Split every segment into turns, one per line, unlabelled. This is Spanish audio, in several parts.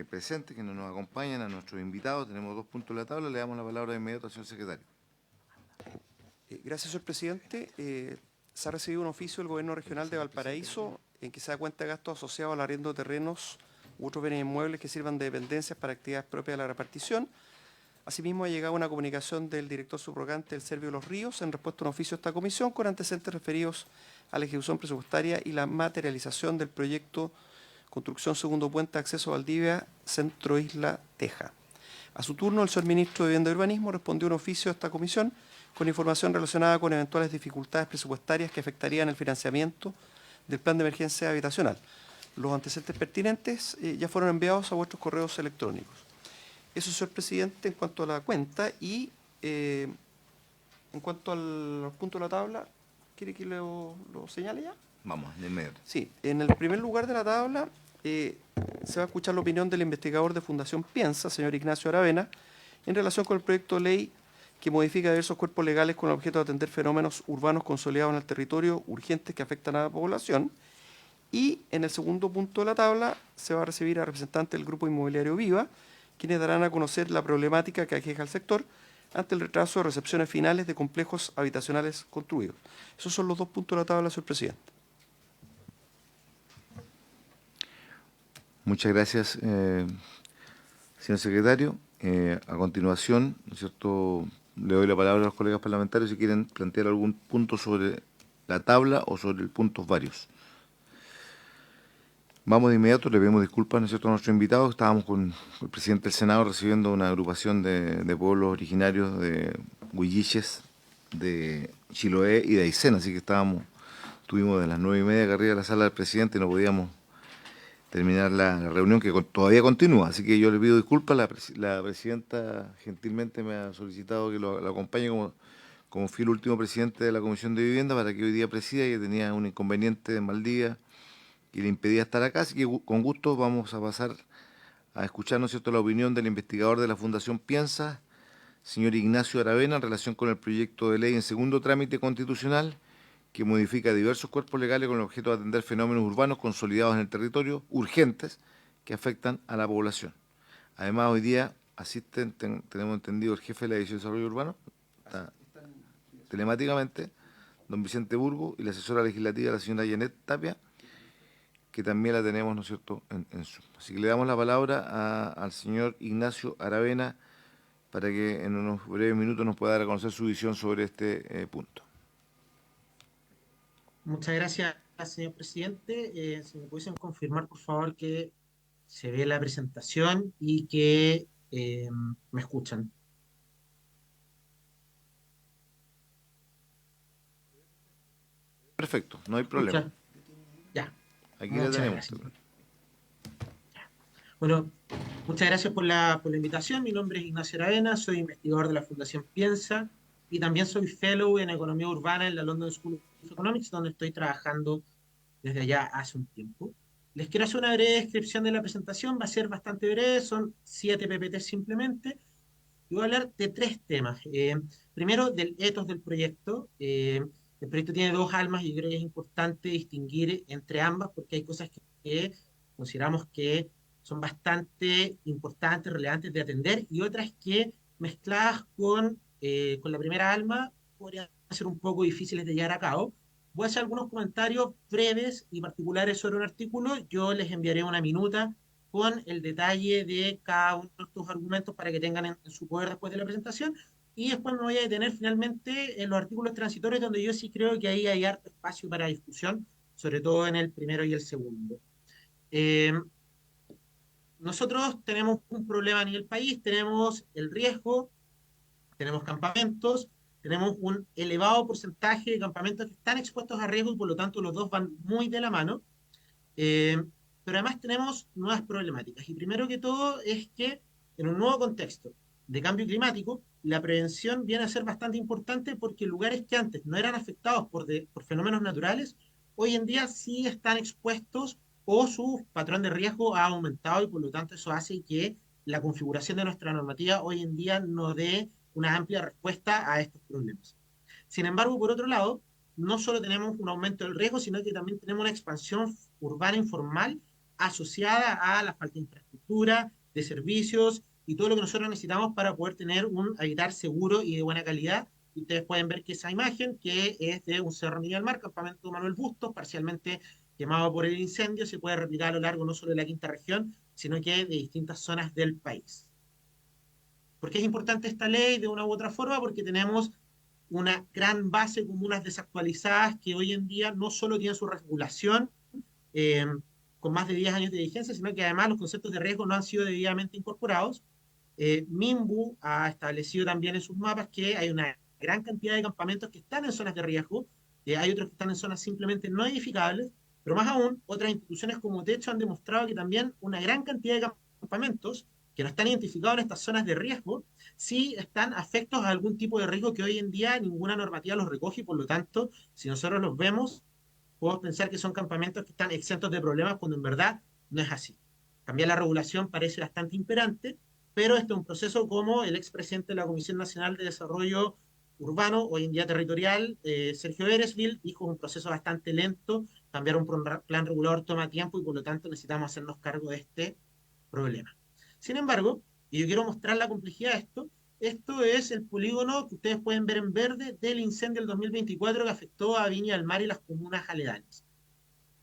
presentes, que nos acompañan, a nuestros invitados. Tenemos 2 puntos en la tabla. Le damos la palabra de inmediato al señor secretario.
Gracias, señor presidente. Se ha recibido un oficio del Gobierno Regional de Valparaíso en que se da cuenta de gastos asociados al arriendo de terrenos u otros bienes inmuebles que sirvan de dependencias para actividades propias de la repartición. Asimismo, ha llegado una comunicación del director subrogante del Servio de los Ríos en respuesta a un oficio de esta comisión con antecedentes referidos a la ejecución presupuestaria y la materialización del proyecto Construcción Segundo Puente Acceso a Valdivia, Centro Isla Teja. A su turno, el señor ministro de Vivienda y Urbanismo respondió a un oficio de esta comisión con información relacionada con eventuales dificultades presupuestarias que afectarían el financiamiento del plan de emergencia habitacional. Los antecedentes pertinentes ya fueron enviados a vuestros correos electrónicos. Eso, señor presidente, en cuanto a la cuenta. Y en cuanto al punto de la tabla, ¿quiere que lo señale ya?
Vamos, de inmediato.
Sí, en el primer lugar de la tabla se va a escuchar la opinión del investigador de Fundación Piensa, señor Ignacio Aravena, en relación con el proyecto de ley que modifica diversos cuerpos legales con el objeto de atender fenómenos urbanos consolidados en el territorio urgentes que afectan a la población. Y en el segundo punto de la tabla se va a recibir a representantes del Grupo Inmobiliario Viva, quienes darán a conocer la problemática que aqueja al sector ante el retraso de recepciones finales de complejos habitacionales construidos. Esos son los 2 puntos de la tabla, señor presidente.
Muchas gracias, señor secretario. A continuación, ¿no es cierto?, le doy la palabra a los colegas parlamentarios si quieren plantear algún punto sobre la tabla o sobre puntos varios. Vamos de inmediato, le pedimos disculpas, ¿no es cierto?, a nuestros invitados. Estábamos con el presidente del Senado recibiendo una agrupación de pueblos originarios de Huilliches, de Chiloé y de Aysén, así que estuvimos de las 9:30 acá arriba de la sala del presidente y no podíamos terminar la reunión que todavía continúa. Así que yo le pido disculpas. La presidenta gentilmente me ha solicitado que lo acompañe como fui el último presidente de la Comisión de Vivienda para que hoy día presida, y tenía un inconveniente en Valdivia y le impedía estar acá. Así que con gusto vamos a pasar a escuchar, ¿no es cierto?, la opinión del investigador de la Fundación Piensa, señor Ignacio Aravena, en relación con el proyecto de ley en segundo trámite constitucional que modifica diversos cuerpos legales con el objeto de atender fenómenos urbanos consolidados en el territorio, urgentes, que afectan a la población. Además, hoy día asisten, tenemos entendido, el jefe de la División de Desarrollo Urbano, está telemáticamente, don Vicente Burgo, y la asesora legislativa, la señora Janet Tapia, que también la tenemos, ¿no es cierto?, en Zoom. Así que le damos la palabra al señor Ignacio Aravena para que en unos breves minutos nos pueda dar a conocer su visión sobre este punto.
Muchas gracias, señor presidente. Si me pudiesen confirmar, por favor, que se ve la presentación y que me escuchan.
Perfecto, no hay
¿Me
problema.
escuchan? Ya,
Aquí la
muchas
tenemos.
gracias. Bueno, muchas gracias por la invitación. Mi nombre es Ignacio Aravena, soy investigador de la Fundación Piensa y también soy fellow en Economía Urbana en la London School of Economics, donde estoy trabajando desde allá hace un tiempo. Les quiero hacer una breve descripción de la presentación, va a ser bastante breve, son 7 PPT simplemente, y voy a hablar de 3 temas. Primero, del ethos del proyecto. El proyecto tiene 2 almas y yo creo que es importante distinguir entre ambas porque hay cosas que consideramos que son bastante importantes, relevantes de atender, y otras que mezcladas con la primera alma podrían ser un poco difíciles de llevar a cabo. Voy a hacer algunos comentarios breves y particulares sobre un artículo. Yo les enviaré una minuta con el detalle de cada uno de estos argumentos para que tengan en su poder después de la presentación. Y después me voy a detener finalmente en los artículos transitorios, donde yo sí creo que ahí hay harto espacio para discusión, sobre todo en el primero y el segundo. Eh, Nosotros tenemos un problema a nivel país, tenemos el riesgo, tenemos campamentos, tenemos un elevado porcentaje de campamentos que están expuestos a riesgo y por lo tanto los dos van muy de la mano. Eh, pero además tenemos nuevas problemáticas. Y primero que todo es que en un nuevo contexto de cambio climático, la prevención viene a ser bastante importante porque lugares que antes no eran afectados por fenómenos naturales, hoy en día sí están expuestos o su patrón de riesgo ha aumentado y por lo tanto eso hace que la configuración de nuestra normativa hoy en día no dé una amplia respuesta a estos problemas. Sin embargo, por otro lado, no solo tenemos un aumento del riesgo, sino que también tenemos una expansión urbana informal asociada a la falta de infraestructura. infraestructura, de servicios y todo lo que nosotros necesitamos para poder tener un habitar seguro y de buena calidad. Y ustedes pueden ver que esa imagen, que es de un cerro Miguel Mar, campamento Manuel Bustos, parcialmente quemado por el incendio, se puede replicar a lo largo no solo de la quinta región, sino que de distintas zonas del país. ¿Por qué es importante esta ley de una u otra forma? Porque tenemos una gran base de comunas desactualizadas que hoy en día no solo tienen su regulación eh, con más de 10 años de vigencia, sino que además los conceptos de riesgo no han sido debidamente incorporados. MIMBU ha establecido también en sus mapas que hay una gran cantidad de campamentos que están en zonas de riesgo, hay otros que están en zonas simplemente no edificables, pero más aún, otras instituciones como Techo han demostrado que también una gran cantidad de campamentos que no están identificados en estas zonas de riesgo, sí están afectos a algún tipo de riesgo que hoy en día ninguna normativa los recoge y por lo tanto, si nosotros los vemos, podemos pensar que son campamentos que están exentos de problemas cuando en verdad no es así. Cambiar la regulación parece bastante imperante, pero este es un proceso como el expresidente de la Comisión Nacional de Desarrollo Urbano, hoy en día territorial, Sergio Eresville, dijo un proceso bastante lento, cambiar un plan regulador toma tiempo y por lo tanto necesitamos hacernos cargo de este problema. Sin embargo, y yo quiero mostrar la complejidad de esto es el polígono que ustedes pueden ver en verde del incendio del 2024 que afectó a Viña del Mar y las comunas aledañas.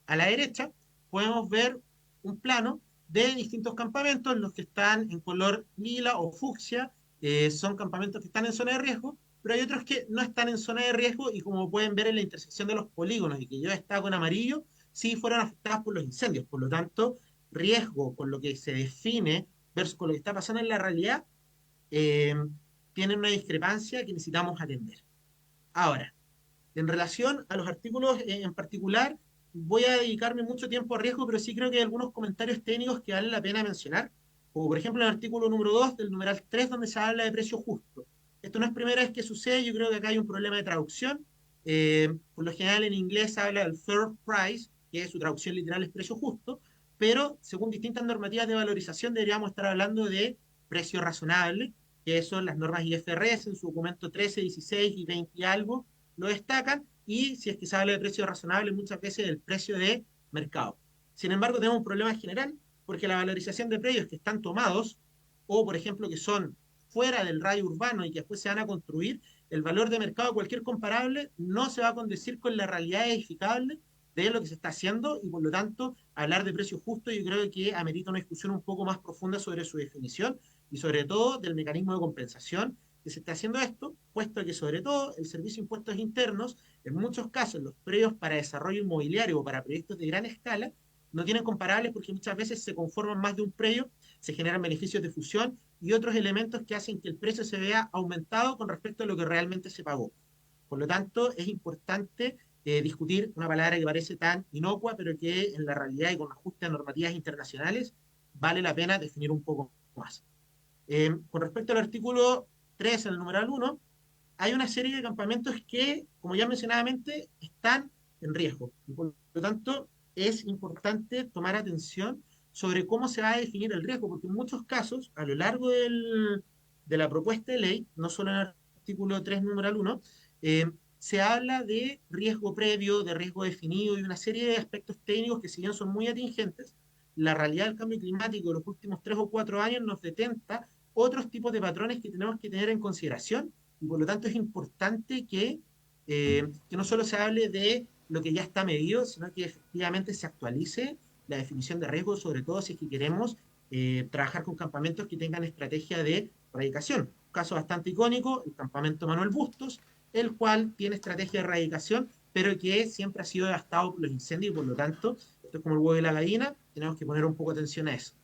A la derecha podemos ver un plano de distintos campamentos, los que están en color lila o fucsia, son campamentos que están en zona de riesgo, pero hay otros que no están en zona de riesgo y como pueden ver en la intersección de los polígonos y que yo destaco en amarillo, sí fueron afectadas por los incendios. Por lo tanto, riesgo con lo que se define versus con lo que está pasando en la realidad, eh, tienen una discrepancia que necesitamos atender. Ahora, en relación a los artículos en particular, voy a dedicarme mucho tiempo a riesgo, pero sí creo que hay algunos comentarios técnicos que vale la pena mencionar, como por ejemplo el artículo número 2 del numeral 3, donde se habla de precio justo. Esto no es primera vez que sucede, yo creo que acá hay un problema de traducción. Por lo general en inglés se habla del fair price, que su traducción literal es precio justo, pero según distintas normativas de valorización deberíamos estar hablando de precio razonable, que son las normas IFRS en su documento 13, 16 y 20 y algo, lo destacan, y si es que se habla de precio razonable, muchas veces el precio de mercado. Sin embargo, tenemos un problema general, porque la valorización de predios que están tomados, o por ejemplo que son fuera del radio urbano y que después se van a construir, el valor de mercado de cualquier comparable no se va a condecir con la realidad edificable de lo que se está haciendo y por lo tanto hablar de precio justo yo creo que amerita una discusión un poco más profunda sobre su definición y sobre todo del mecanismo de compensación que se está haciendo esto, puesto que sobre todo el Servicio de Impuestos Internos, en muchos casos los predios para desarrollo inmobiliario o para proyectos de gran escala, no tienen comparables porque muchas veces se conforman más de un predio, se generan beneficios de fusión y otros elementos que hacen que el precio se vea aumentado con respecto a lo que realmente se pagó. Por lo tanto, es importante discutir una palabra que parece tan inocua, pero que en la realidad y con ajuste a normativas internacionales vale la pena definir un poco más. Con respecto al artículo 3, en el numeral 1, hay una serie de campamentos que, como ya mencionadamente, están en riesgo. Y por lo tanto, es importante tomar atención sobre cómo se va a definir el riesgo, porque en muchos casos, a lo largo de la propuesta de ley, no solo en el artículo 3, numeral 1, se habla de riesgo previo, de riesgo definido y una serie de aspectos técnicos que si bien son muy atingentes, la realidad del cambio climático de los últimos 3 o 4 años nos detenta otros tipos de patrones que tenemos que tener en consideración y por lo tanto es importante que no solo se hable de lo que ya está medido, sino que efectivamente se actualice la definición de riesgo, sobre todo si es que queremos trabajar con campamentos que tengan estrategia de erradicación. Un caso bastante icónico, el campamento Manuel Bustos, el cual tiene estrategia de erradicación, pero que siempre ha sido devastado por los incendios y por lo tanto, esto es como el huevo de la gallina, tenemos que poner un poco de atención a eso.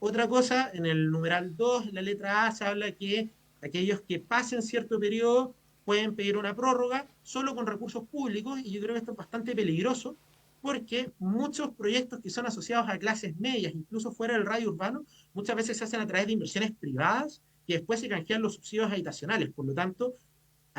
Otra cosa, en el numeral 2, en la letra A, se habla que aquellos que pasen cierto periodo pueden pedir una prórroga solo con recursos públicos, y yo creo que esto es bastante peligroso, porque muchos proyectos que son asociados a clases medias, incluso fuera del radio urbano, muchas veces se hacen a través de inversiones privadas que después se canjean los subsidios habitacionales. Por lo tanto,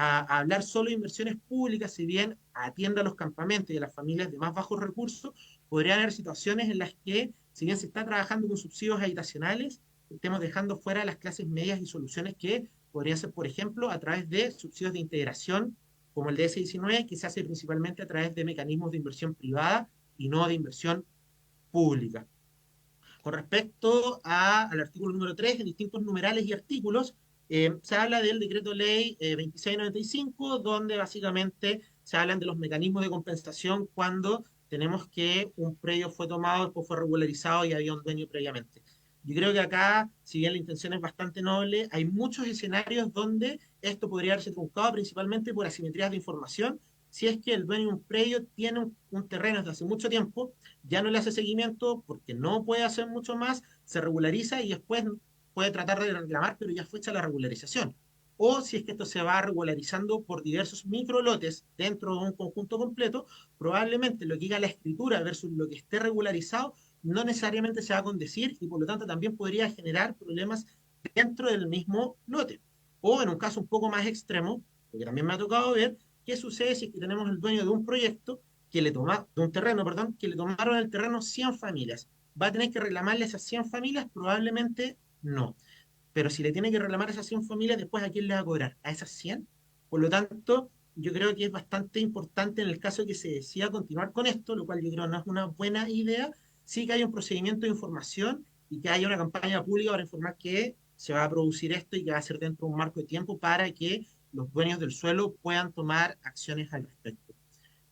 a hablar solo de inversiones públicas, si bien atienda a los campamentos y a las familias de más bajos recursos, podrían haber situaciones en las que, si bien se está trabajando con subsidios habitacionales, estemos dejando fuera las clases medias y soluciones que podrían ser, por ejemplo, a través de subsidios de integración, como el DS-19, que se hace principalmente a través de mecanismos de inversión privada y no de inversión pública. Con respecto al artículo número 3, en distintos numerales y artículos, se habla del decreto ley 2695, donde básicamente se hablan de los mecanismos de compensación cuando tenemos que un predio fue tomado, después fue regularizado y había un dueño previamente. Yo creo que acá, si bien la intención es bastante noble, hay muchos escenarios donde esto podría haberse truncado principalmente por asimetrías de información. Si es que el dueño de un predio tiene un terreno desde hace mucho tiempo, ya no le hace seguimiento porque no puede hacer mucho más, se regulariza y después puede tratar de reclamar, pero ya fue hecha la regularización. O si es que esto se va regularizando por diversos microlotes dentro de un conjunto completo, probablemente lo que diga la escritura versus lo que esté regularizado no necesariamente se va a condecir y por lo tanto también podría generar problemas dentro del mismo lote. O en un caso un poco más extremo, porque también me ha tocado ver, qué sucede si es que tenemos el dueño de un proyecto que le toma, de un terreno, perdón, que le tomaron el terreno 100 familias. ¿Va a tener que reclamarle a esas 100 familias? Probablemente no. Pero si le tiene que reclamar a esas 100 familias, después ¿a quién le va a cobrar? ¿A esas 100? Por lo tanto, yo creo que es bastante importante en el caso de que se decida continuar con esto, lo cual yo creo no es una buena idea, sí que haya un procedimiento de información y que haya una campaña pública para informar que se va a producir esto y que va a ser dentro de un marco de tiempo para que los dueños del suelo puedan tomar acciones al respecto.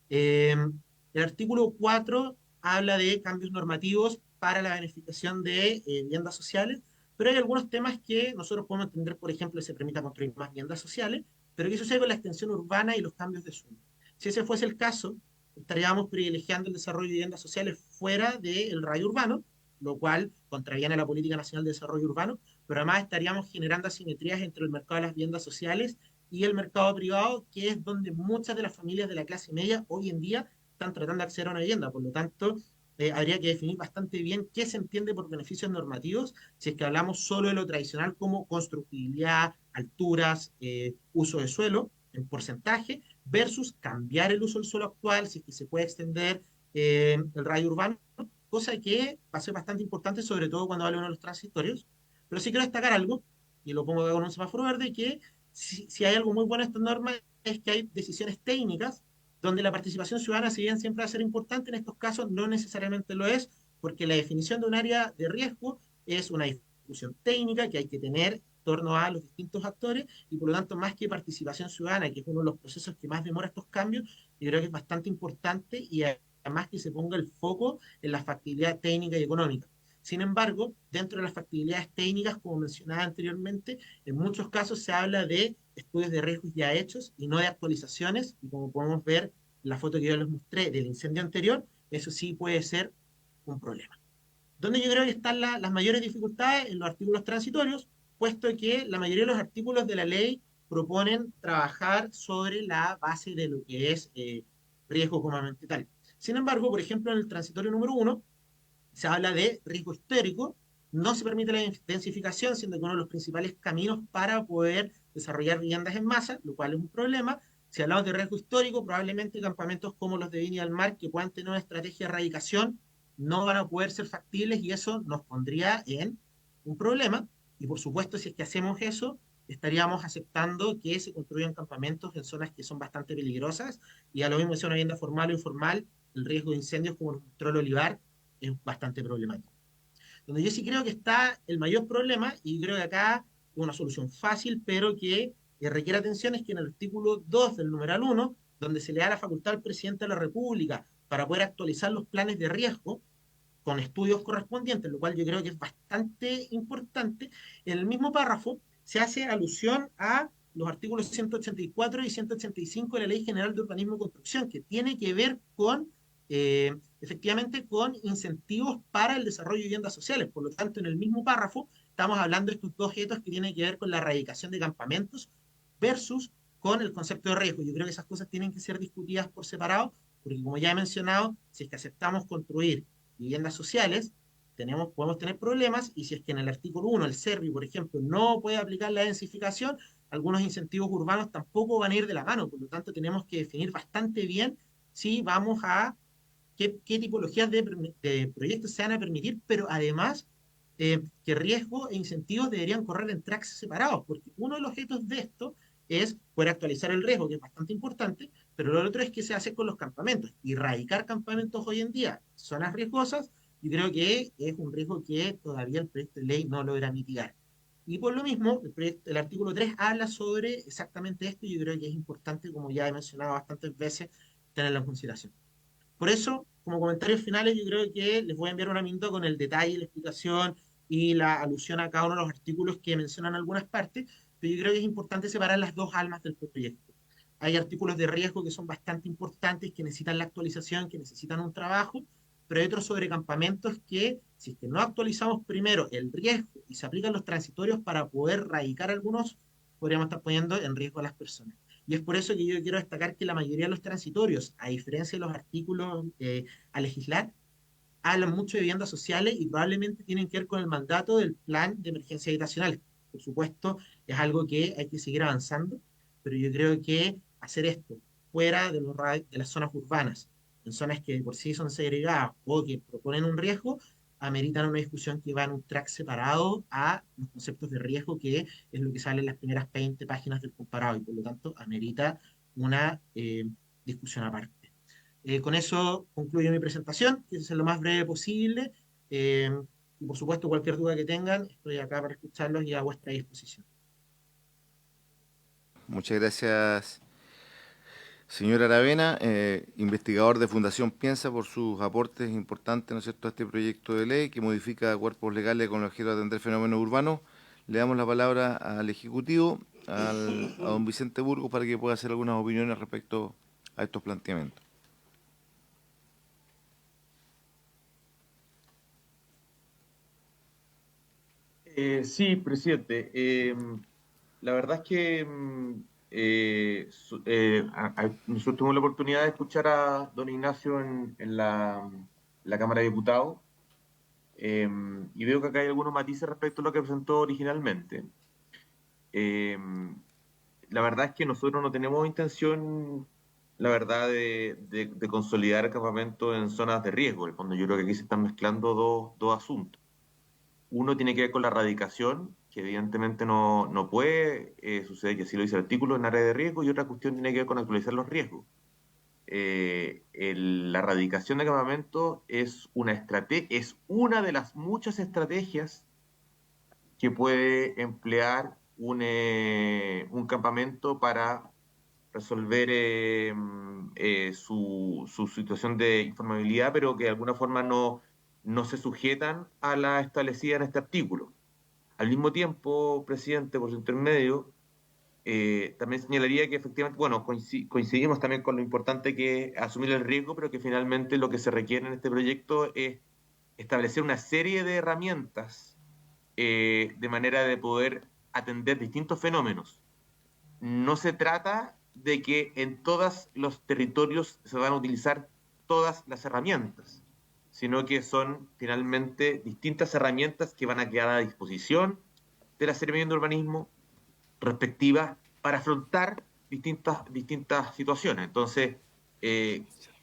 El artículo 4 habla de cambios normativos para la beneficiación de viviendas sociales, pero hay algunos temas que nosotros podemos entender, por ejemplo, que se permita construir más viviendas sociales, pero ¿qué sucede con la extensión urbana y los cambios de suelo? Si ese fuese el caso, estaríamos privilegiando el desarrollo de viviendas sociales fuera del radio urbano, lo cual contraviene a la Política Nacional de Desarrollo Urbano, pero además estaríamos generando asimetrías entre el mercado de las viviendas sociales y el mercado privado, que es donde muchas de las familias de la clase media hoy en día están tratando de acceder a una vivienda. Por lo tanto, habría que definir bastante bien qué se entiende por beneficios normativos si es que hablamos solo de lo tradicional como constructibilidad, alturas, uso de suelo en porcentaje, versus cambiar el uso del suelo actual, si es que se puede extender el radio urbano, cosa que va a ser bastante importante, sobre todo cuando hable uno de los transitorios. Pero sí quiero destacar algo, y lo pongo acá con un semáforo verde, que si hay algo muy bueno en esta norma es que hay decisiones técnicas donde la participación ciudadana, si bien siempre va a ser importante, en estos casos no necesariamente lo es, porque la definición de un área de riesgo es una discusión técnica que hay que tener en torno a los distintos actores y por lo tanto más que participación ciudadana, que es uno de los procesos que más demora estos cambios, yo creo que es bastante importante y además que se ponga el foco en la factibilidad técnica y económica. Sin embargo, dentro de las factibilidades técnicas, como mencionaba anteriormente, en muchos casos se habla de estudios de riesgos ya hechos y no de actualizaciones, y como podemos ver en la foto que yo les mostré del incendio anterior, eso sí puede ser un problema. Donde yo creo que están las mayores dificultades en los artículos transitorios, puesto que la mayoría de los artículos de la ley proponen trabajar sobre la base de lo que es riesgo comúnmente tal. Sin embargo, por ejemplo, en el transitorio número 1, se habla de riesgo histórico, no se permite la densificación, siendo que uno de los principales caminos para poder desarrollar viviendas en masa, lo cual es un problema. Si hablamos de riesgo histórico, probablemente campamentos como los de Viña del Mar, que puedan tener una estrategia de erradicación, no van a poder ser factibles y eso nos pondría en un problema. Y por supuesto, si es que hacemos eso, estaríamos aceptando que se construyan campamentos en zonas que son bastante peligrosas y a lo mismo sea una vivienda formal o informal, el riesgo de incendios, como nos mostró el Olivar, es bastante problemático. Donde yo sí creo que está el mayor problema, y creo que acá es una solución fácil, pero que requiere atención, es que en el artículo 2 del numeral 1, donde se le da la facultad al presidente de la República para poder actualizar los planes de riesgo con estudios correspondientes, lo cual yo creo que es bastante importante, en el mismo párrafo se hace alusión a los artículos 184 y 185 de la Ley General de Urbanismo y Construcción, que tiene que ver con efectivamente con incentivos para el desarrollo de viviendas sociales. Por lo tanto, en el mismo párrafo estamos hablando de estos dos objetos que tienen que ver con la erradicación de campamentos versus con el concepto de riesgo. Yo creo que esas cosas tienen que ser discutidas por separado, porque como ya he mencionado, si es que aceptamos construir viviendas sociales, podemos tener problemas, y si es que en el artículo 1 el SERVI, por ejemplo, no puede aplicar la densificación, algunos incentivos urbanos tampoco van a ir de la mano. Por lo tanto, tenemos que definir bastante bien si vamos a qué tipologías de proyectos se van a permitir, pero además qué riesgo e incentivos deberían correr en tracks separados, porque uno de los objetos de esto es poder actualizar el riesgo, que es bastante importante, pero lo otro es qué se hace con los campamentos. Y erradicar campamentos hoy en día, zonas riesgosas, yo creo que es un riesgo que todavía el proyecto de ley no logra mitigar. Y por lo mismo, el artículo 3 habla sobre exactamente esto y yo creo que es importante, como ya he mencionado bastantes veces, tenerlo en consideración. Por eso, como comentarios finales, yo creo que les voy a enviar una minuto con el detalle, la explicación y la alusión a cada uno de los artículos que mencionan algunas partes, pero yo creo que es importante separar las dos almas del proyecto. Hay artículos de riesgo que son bastante importantes, que necesitan la actualización, que necesitan un trabajo, pero hay otros sobre campamentos que, si es que no actualizamos primero el riesgo y se aplican los transitorios para poder radicar algunos, podríamos estar poniendo en riesgo a las personas. Y es por eso que yo quiero destacar que la mayoría de los transitorios, a diferencia de los artículos a legislar, hablan mucho de viviendas sociales y probablemente tienen que ver con el mandato del plan de emergencia habitacional. Por supuesto, es algo que hay que seguir avanzando, pero yo creo que hacer esto fuera de, de las zonas urbanas, en zonas que por sí son segregadas o que proponen un riesgo, ameritan una discusión que va en un track separado a los conceptos de riesgo, que es lo que sale en las primeras 20 páginas del comparado, y por lo tanto amerita una discusión aparte. Con eso concluyo mi presentación, quise ser lo más breve posible. eh, y por supuesto, cualquier duda que tengan, estoy acá para escucharlos y a vuestra disposición.
Muchas gracias, señor Aravena, investigador de Fundación Piensa, por sus aportes importantes, ¿no es cierto?, a este proyecto de ley que modifica cuerpos legales con el objeto de atender fenómenos urbanos. Le damos la palabra al Ejecutivo, a don Vicente Burgos, para que pueda hacer algunas opiniones respecto a estos planteamientos.
Sí, presidente. La verdad es que nosotros tuvimos la oportunidad de escuchar a don Ignacio en la Cámara de Diputados, y veo que acá hay algunos matices respecto a lo que presentó originalmente. Eh, la verdad es que nosotros no tenemos intención, la verdad, de consolidar el campamento en zonas de riesgo. En el fondo, yo creo que aquí se están mezclando dos asuntos. Uno tiene que ver con la erradicación, que evidentemente no puede suceder, que así lo dice el artículo, en área de riesgo, y otra cuestión tiene que ver con actualizar los riesgos. La erradicación de campamentos es una de las muchas estrategias que puede emplear un campamento para resolver su situación de informabilidad, pero que de alguna forma no se sujetan a la establecida en este artículo. Al mismo tiempo, presidente, por su intermedio, también señalaría que efectivamente, bueno, coincidimos también con lo importante que es asumir el riesgo, pero que finalmente lo que se requiere en este proyecto es establecer una serie de herramientas de manera de poder atender distintos fenómenos. No se trata de que en todos los territorios se van a utilizar todas las herramientas, sino que son finalmente distintas herramientas que van a quedar a disposición de la Secretaría de Urbanismo respectiva para afrontar distintas situaciones. Entonces,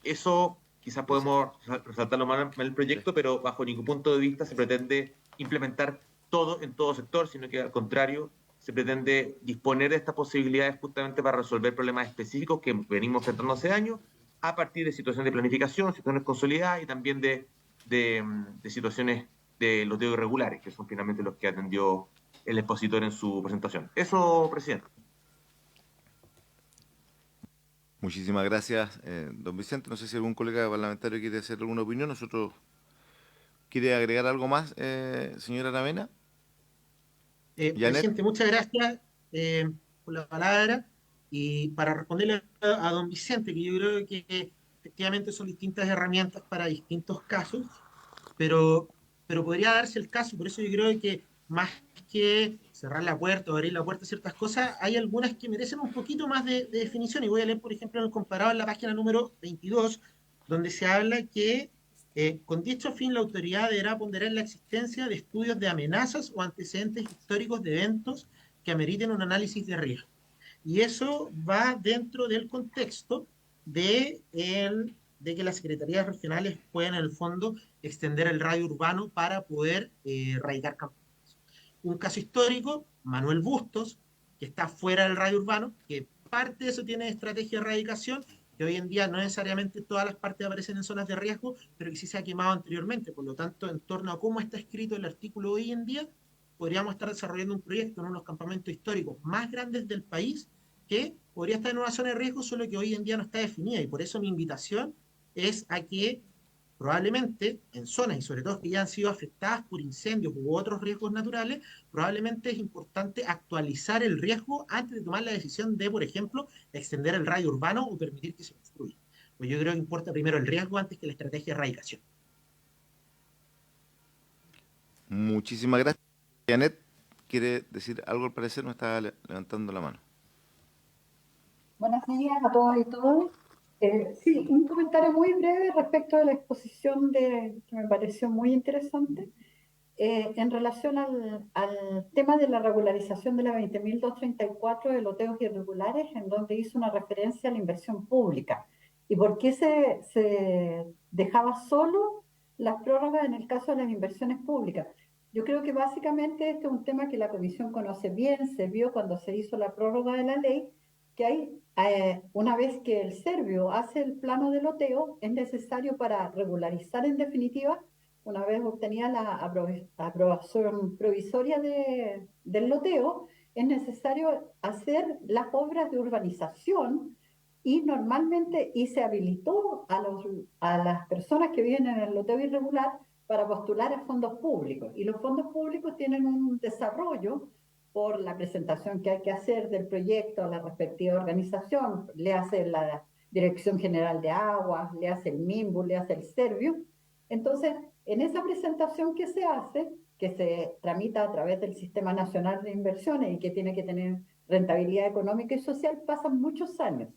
eso quizás podemos resaltarlo más en el proyecto, pero bajo ningún punto de vista se pretende implementar todo en todo sector, sino que al contrario, se pretende disponer de estas posibilidades justamente para resolver problemas específicos que venimos enfrentando hace años, a partir de situaciones de planificación, situaciones consolidadas y también de situaciones de loteo irregulares, que son finalmente los que atendió el expositor en su presentación. Eso, presidente.
Muchísimas gracias, don Vicente. No sé si algún colega parlamentario quiere hacer alguna opinión. ¿Nosotros quiere agregar algo más, señora Aravena? Janet.
Presidente, muchas gracias por la palabra. Y para responderle a don Vicente, que yo creo que efectivamente son distintas herramientas para distintos casos, pero, pero podría darse el caso, por eso yo creo que más que cerrar la puerta o abrir la puerta a ciertas cosas, hay algunas que merecen un poquito más de definición. Y voy a leer, por ejemplo, en el comparado en la página número 22, donde se habla que con dicho fin la autoridad deberá ponderar la existencia de estudios de amenazas o antecedentes históricos de eventos que ameriten un análisis de riesgo. Y eso va dentro del contexto de que las secretarías regionales puedan, en el fondo, extender el radio urbano para poder erradicar campamentos. Un caso histórico, Manuel Bustos, que está fuera del radio urbano, que parte de eso tiene estrategia de erradicación, que hoy en día no necesariamente todas las partes aparecen en zonas de riesgo, pero que sí se ha quemado anteriormente. Por lo tanto, en torno a cómo está escrito el artículo hoy en día, podríamos estar desarrollando un proyecto en unos campamentos históricos más grandes del país que podría estar en una zona de riesgo, solo que hoy en día no está definida. Y por eso mi invitación es a que probablemente en zonas, y sobre todo que ya han sido afectadas por incendios u otros riesgos naturales, probablemente es importante actualizar el riesgo antes de tomar la decisión de, por ejemplo, extender el radio urbano o permitir que se construya. Pues yo creo que importa primero el riesgo antes que la estrategia de erradicación.
Muchísimas gracias. Janet, ¿quiere decir algo al parecer? Me estaba levantando la mano.
Buenos días a todos y todas. Sí, un comentario muy breve respecto de la exposición que me pareció muy interesante en relación al tema de la regularización de la 20.234 de loteos irregulares, en donde hizo una referencia a la inversión pública y por qué se dejaba solo las prórrogas en el caso de las inversiones públicas. Yo creo que básicamente este es un tema que la Comisión conoce bien, se vio cuando se hizo la prórroga de la ley, que hay, una vez que el Servio hace el plano de loteo, es necesario para regularizar en definitiva, una vez obtenida la aprobación provisoria del loteo, es necesario hacer las obras de urbanización y normalmente se habilitó a las personas que viven en el loteo irregular para postular a fondos públicos. Y los fondos públicos tienen un desarrollo por la presentación que hay que hacer del proyecto a la respectiva organización, le hace la Dirección General de Aguas, le hace el MIMBU, le hace el Servio. Entonces, en esa presentación que se hace, que se tramita a través del Sistema Nacional de Inversiones y que tiene que tener rentabilidad económica y social, pasan muchos años.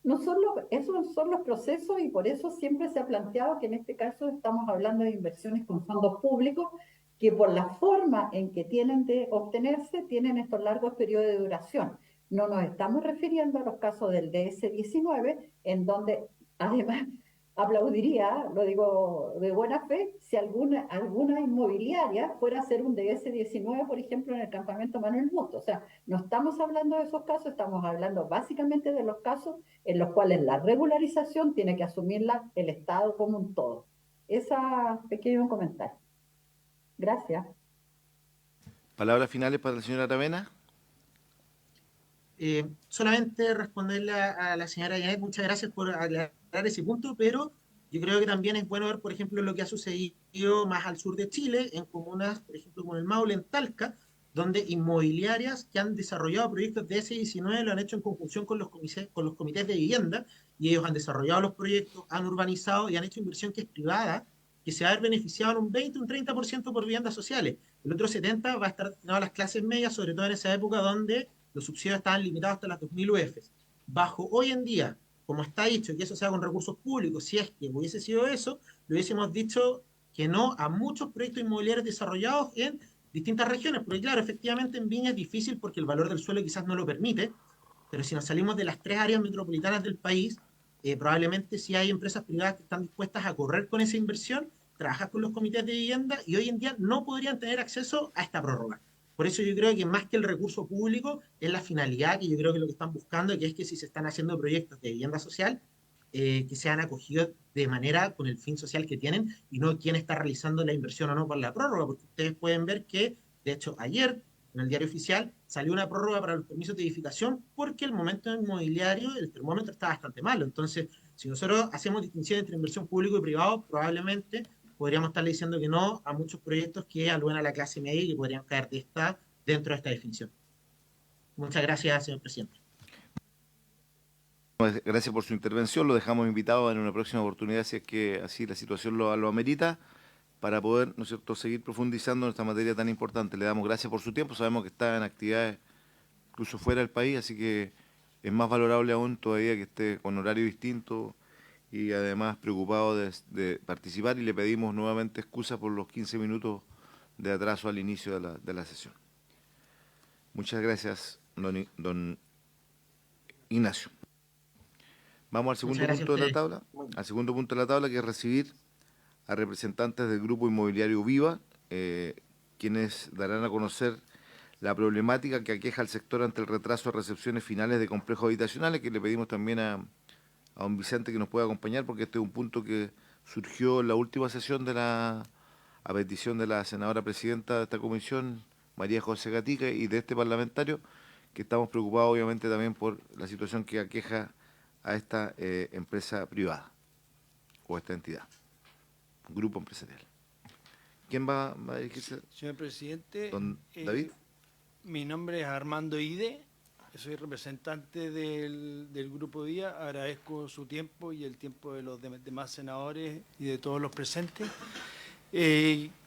No son esos son los procesos y por eso siempre se ha planteado que en este caso estamos hablando de inversiones con fondos públicos que por la forma en que tienen de obtenerse tienen estos largos periodos de duración. No nos estamos refiriendo a los casos del DS-19, en donde además aplaudiría, lo digo de buena fe, si alguna inmobiliaria fuera a hacer un DS-19, por ejemplo, en el campamento Manuel Busto. O sea, no estamos hablando de esos casos, estamos hablando básicamente de los casos en los cuales la regularización tiene que asumirla el Estado como un todo. Ese pequeño comentario. Gracias.
Palabras finales para la señora Aravena.
Solamente responderle a la señora Janet, muchas gracias por aclarar ese punto, pero yo creo que también es bueno ver, por ejemplo, lo que ha sucedido más al sur de Chile, en comunas, por ejemplo, como el Maule, en Talca, donde inmobiliarias que han desarrollado proyectos de S19 lo han hecho en conjunción con los comités de vivienda, y ellos han desarrollado los proyectos, han urbanizado y han hecho inversión que es privada, que se va a ver beneficiado en un 20, un 30% por viviendas sociales. El otro 70% va a estar destinado a las clases medias, sobre todo en esa época donde los subsidios estaban limitados hasta las 2.000 UFs. Bajo hoy en día, como está dicho, que eso sea con recursos públicos, si es que hubiese sido eso, le hubiésemos dicho que no a muchos proyectos inmobiliarios desarrollados en distintas regiones, porque claro, efectivamente en Viña es difícil porque el valor del suelo quizás no lo permite, pero si nos salimos de las 3 áreas metropolitanas del país, probablemente sí hay empresas privadas que están dispuestas a correr con esa inversión, trabajar con los comités de vivienda y hoy en día no podrían tener acceso a esta prórroga. Por eso yo creo que más que el recurso público es la finalidad que yo creo que lo que están buscando, que es que si se están haciendo proyectos de vivienda social, que sean acogidos de manera con el fin social que tienen y no quién está realizando la inversión o no por la prórroga, porque ustedes pueden ver que, de hecho, ayer en el diario oficial salió una prórroga para los permisos de edificación porque el momento inmobiliario, el termómetro está bastante malo. Entonces, si nosotros hacemos distinción entre inversión público y privado, probablemente podríamos estarle diciendo que no a muchos proyectos que aluden a la clase media y que podrían caer dentro de esta definición. Muchas gracias, señor presidente.
Gracias por su intervención. Lo dejamos invitado en una próxima oportunidad, si es que así la situación lo amerita, para poder, ¿no es cierto?, seguir profundizando en esta materia tan importante. Le damos gracias por su tiempo. Sabemos que está en actividades incluso fuera del país, así que es más valorable aún todavía que esté con horario distinto y además preocupado de participar, y le pedimos nuevamente excusas por los 15 minutos de atraso al inicio de la sesión. Muchas gracias, don Ignacio. Vamos al segundo punto de la tabla. Al segundo punto de la tabla, que es recibir a representantes del Grupo Inmobiliario Viva, quienes darán a conocer la problemática que aqueja al sector ante el retraso de recepciones finales de complejos habitacionales, que le pedimos también a a don Vicente que nos pueda acompañar, porque este es un punto que surgió en la última sesión a petición de la senadora presidenta de esta comisión, María José Gatica, y de este parlamentario, que estamos preocupados obviamente también por la situación que aqueja a esta empresa privada, o esta entidad, grupo empresarial. ¿Quién va a dirigirse?
Señor presidente,
Don David.
mi nombre es Armando Ide, soy representante del Grupo Día. Agradezco su tiempo y el tiempo de los demás senadores y de todos los presentes.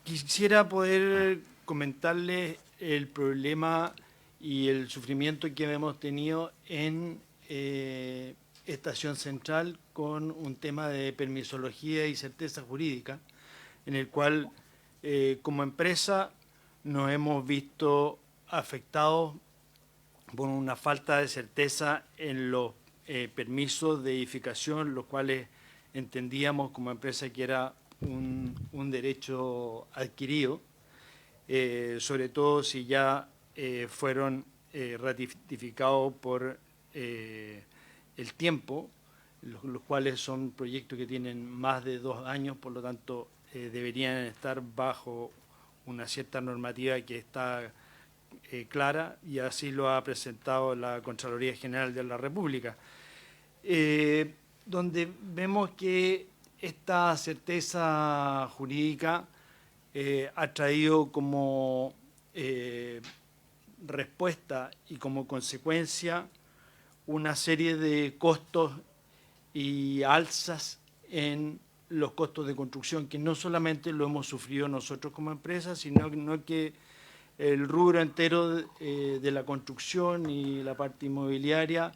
Quisiera poder comentarles el problema y el sufrimiento que hemos tenido en Estación Central con un tema de permisología y certeza jurídica, en el cual como empresa nos hemos visto afectados por una falta de certeza en los permisos de edificación, los cuales entendíamos como empresa que era un derecho adquirido, sobre todo si ya fueron ratificados por el tiempo, los cuales son proyectos que tienen más de 2 años, por lo tanto deberían estar bajo una cierta normativa que está clara, y así lo ha presentado la Contraloría General de la República, donde vemos que esta certeza jurídica ha traído como respuesta y como consecuencia una serie de costos y alzas en los costos de construcción, que no solamente lo hemos sufrido nosotros como empresa, sino que el rubro entero de la construcción y la parte inmobiliaria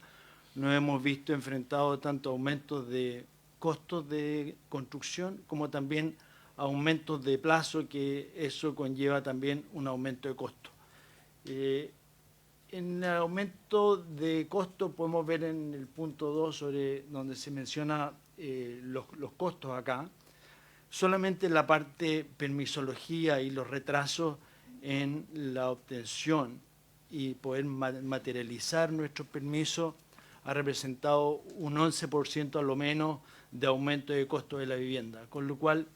nos hemos visto enfrentados tanto a aumentos de costos de construcción como también a aumentos de plazo, que eso conlleva también un aumento de costo. En el aumento de costo podemos ver en el punto 2 sobre donde se menciona los costos acá, solamente la parte permisología y los retrasos en la obtención y poder materializar nuestros permisos ha representado un 11% a lo menos de aumento de costo de la vivienda, con lo cual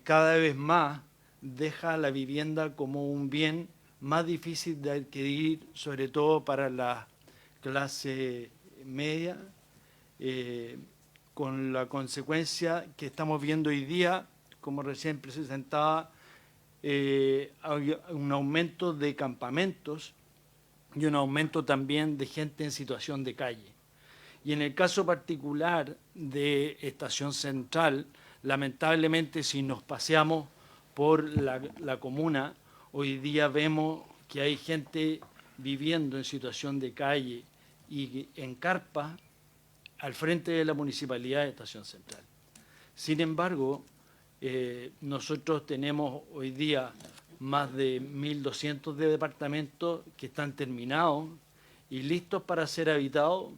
cada vez más deja la vivienda como un bien más difícil de adquirir, sobre todo para la clase media, con la consecuencia que estamos viendo hoy día, como recién presentaba, un aumento de campamentos y un aumento también de gente en situación de calle. Y en el caso particular de Estación Central, lamentablemente, si nos paseamos por la comuna, hoy día vemos que hay gente viviendo en situación de calle y en carpa al frente de la Municipalidad de Estación Central. Sin embargo, nosotros tenemos hoy día más de 1.200 de departamentos que están terminados y listos para ser habitados,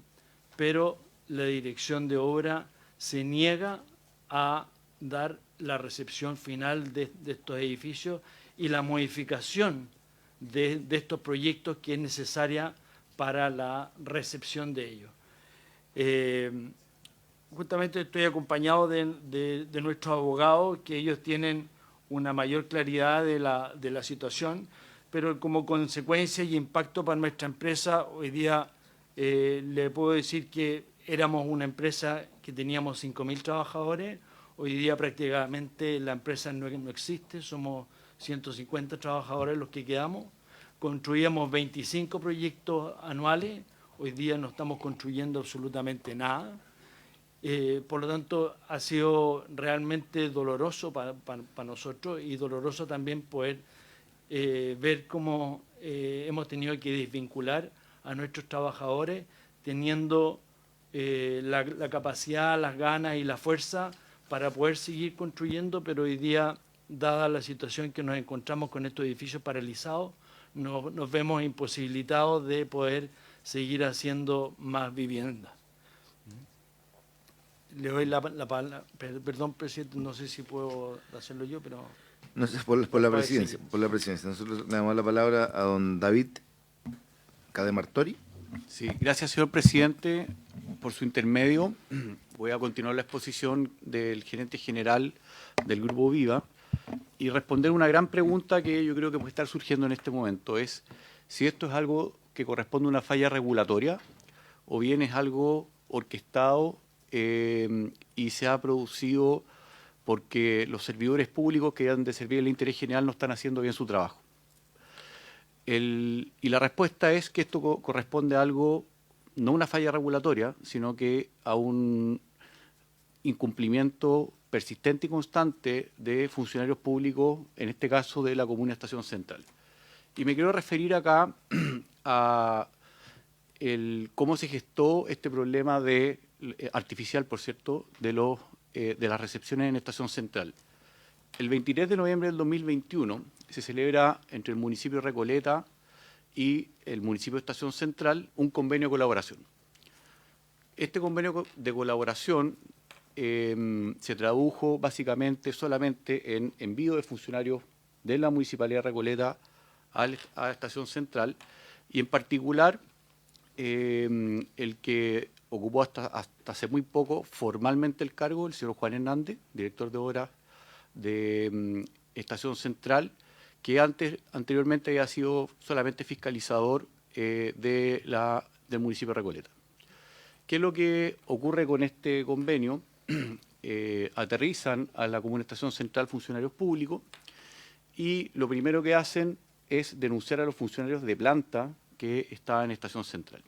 pero la dirección de obra se niega a dar la recepción final de estos edificios y la modificación de estos proyectos que es necesaria para la recepción de ellos. Justamente estoy acompañado de nuestros abogados, que ellos tienen una mayor claridad de la situación, pero como consecuencia y impacto para nuestra empresa, hoy día le puedo decir que éramos una empresa que teníamos 5.000 trabajadores, hoy día prácticamente la empresa no existe, somos 150 trabajadores los que quedamos, construíamos 25 proyectos anuales, hoy día no estamos construyendo absolutamente nada. Por lo tanto, ha sido realmente doloroso para nosotros y doloroso también poder ver cómo hemos tenido que desvincular a nuestros trabajadores, teniendo la capacidad, las ganas y la fuerza para poder seguir construyendo, pero hoy día, dada la situación que nos encontramos con estos edificios paralizados, nos vemos imposibilitados de poder seguir haciendo más viviendas. Le doy la palabra, perdón, presidente, no sé si puedo hacerlo yo, pero...
No sé, por la presidencia, por la presidencia. Nosotros le damos la palabra a don David Cademartori.
Sí, gracias, señor presidente. por su intermedio, voy a continuar la exposición del gerente general del Grupo Viva y responder una gran pregunta que yo creo que puede estar surgiendo en este momento, es si esto es algo que corresponde a una falla regulatoria o bien es algo orquestado y se ha producido porque los servidores públicos que han de servir el interés general no están haciendo bien su trabajo. Y la respuesta es que esto corresponde a algo, no una falla regulatoria, sino que a un incumplimiento persistente y constante de funcionarios públicos, en este caso de la Comuna Estación Central. Y me quiero referir acá a cómo se gestó este problema artificial, por cierto, de las recepciones en Estación Central. El 23 de noviembre del 2021 se celebra entre el municipio de Recoleta y el municipio de Estación Central un convenio de colaboración. Este convenio de colaboración se tradujo básicamente solamente en envío de funcionarios de la Municipalidad de Recoleta a Estación Central y en particular el que ocupó hasta hace muy poco formalmente el cargo, el señor Juan Hernández, director de obras de Estación Central, que anteriormente había sido solamente fiscalizador del municipio de Recoleta. ¿Qué es lo que ocurre con este convenio? Aterrizan a la Comuna Estación Central funcionarios públicos y lo primero que hacen es denunciar a los funcionarios de planta que estaban en Estación Central.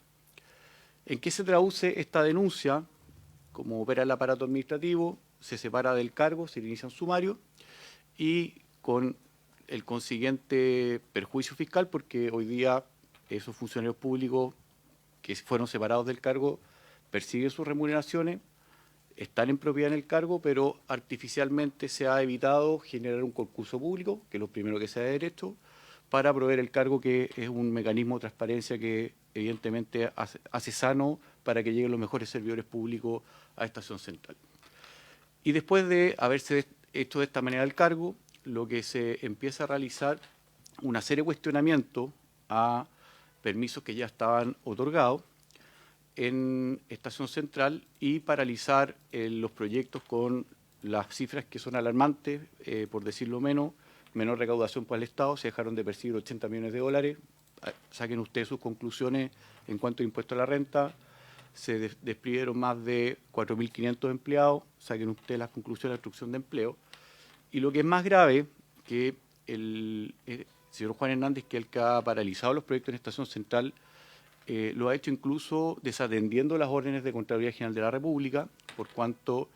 ¿En qué se traduce esta denuncia? Como opera el aparato administrativo, se separa del cargo, se inicia un sumario y con el consiguiente perjuicio fiscal, porque hoy día esos funcionarios públicos que fueron separados del cargo persiguen sus remuneraciones, están en propiedad en el cargo, pero artificialmente se ha evitado generar un concurso público, que es lo primero que se ha derecho, para proveer el cargo, que es un mecanismo de transparencia que evidentemente hace sano para que lleguen los mejores servidores públicos a Estación Central. Y después de haberse hecho de esta manera el cargo, lo que se empieza a realizar una serie de cuestionamientos a permisos que ya estaban otorgados en Estación Central y paralizar los proyectos con las cifras que son alarmantes, por decirlo menos, menor recaudación para el Estado, se dejaron de percibir 80 millones de dólares, saquen ustedes sus conclusiones en cuanto a impuesto a la renta, se despidieron más de 4.500 empleados, saquen ustedes las conclusiones de destrucción de empleo. Y lo que es más grave, que el señor Juan Hernández, que es el que ha paralizado los proyectos en Estación Central, lo ha hecho incluso desatendiendo las órdenes de Contraloría General de la República, por cuanto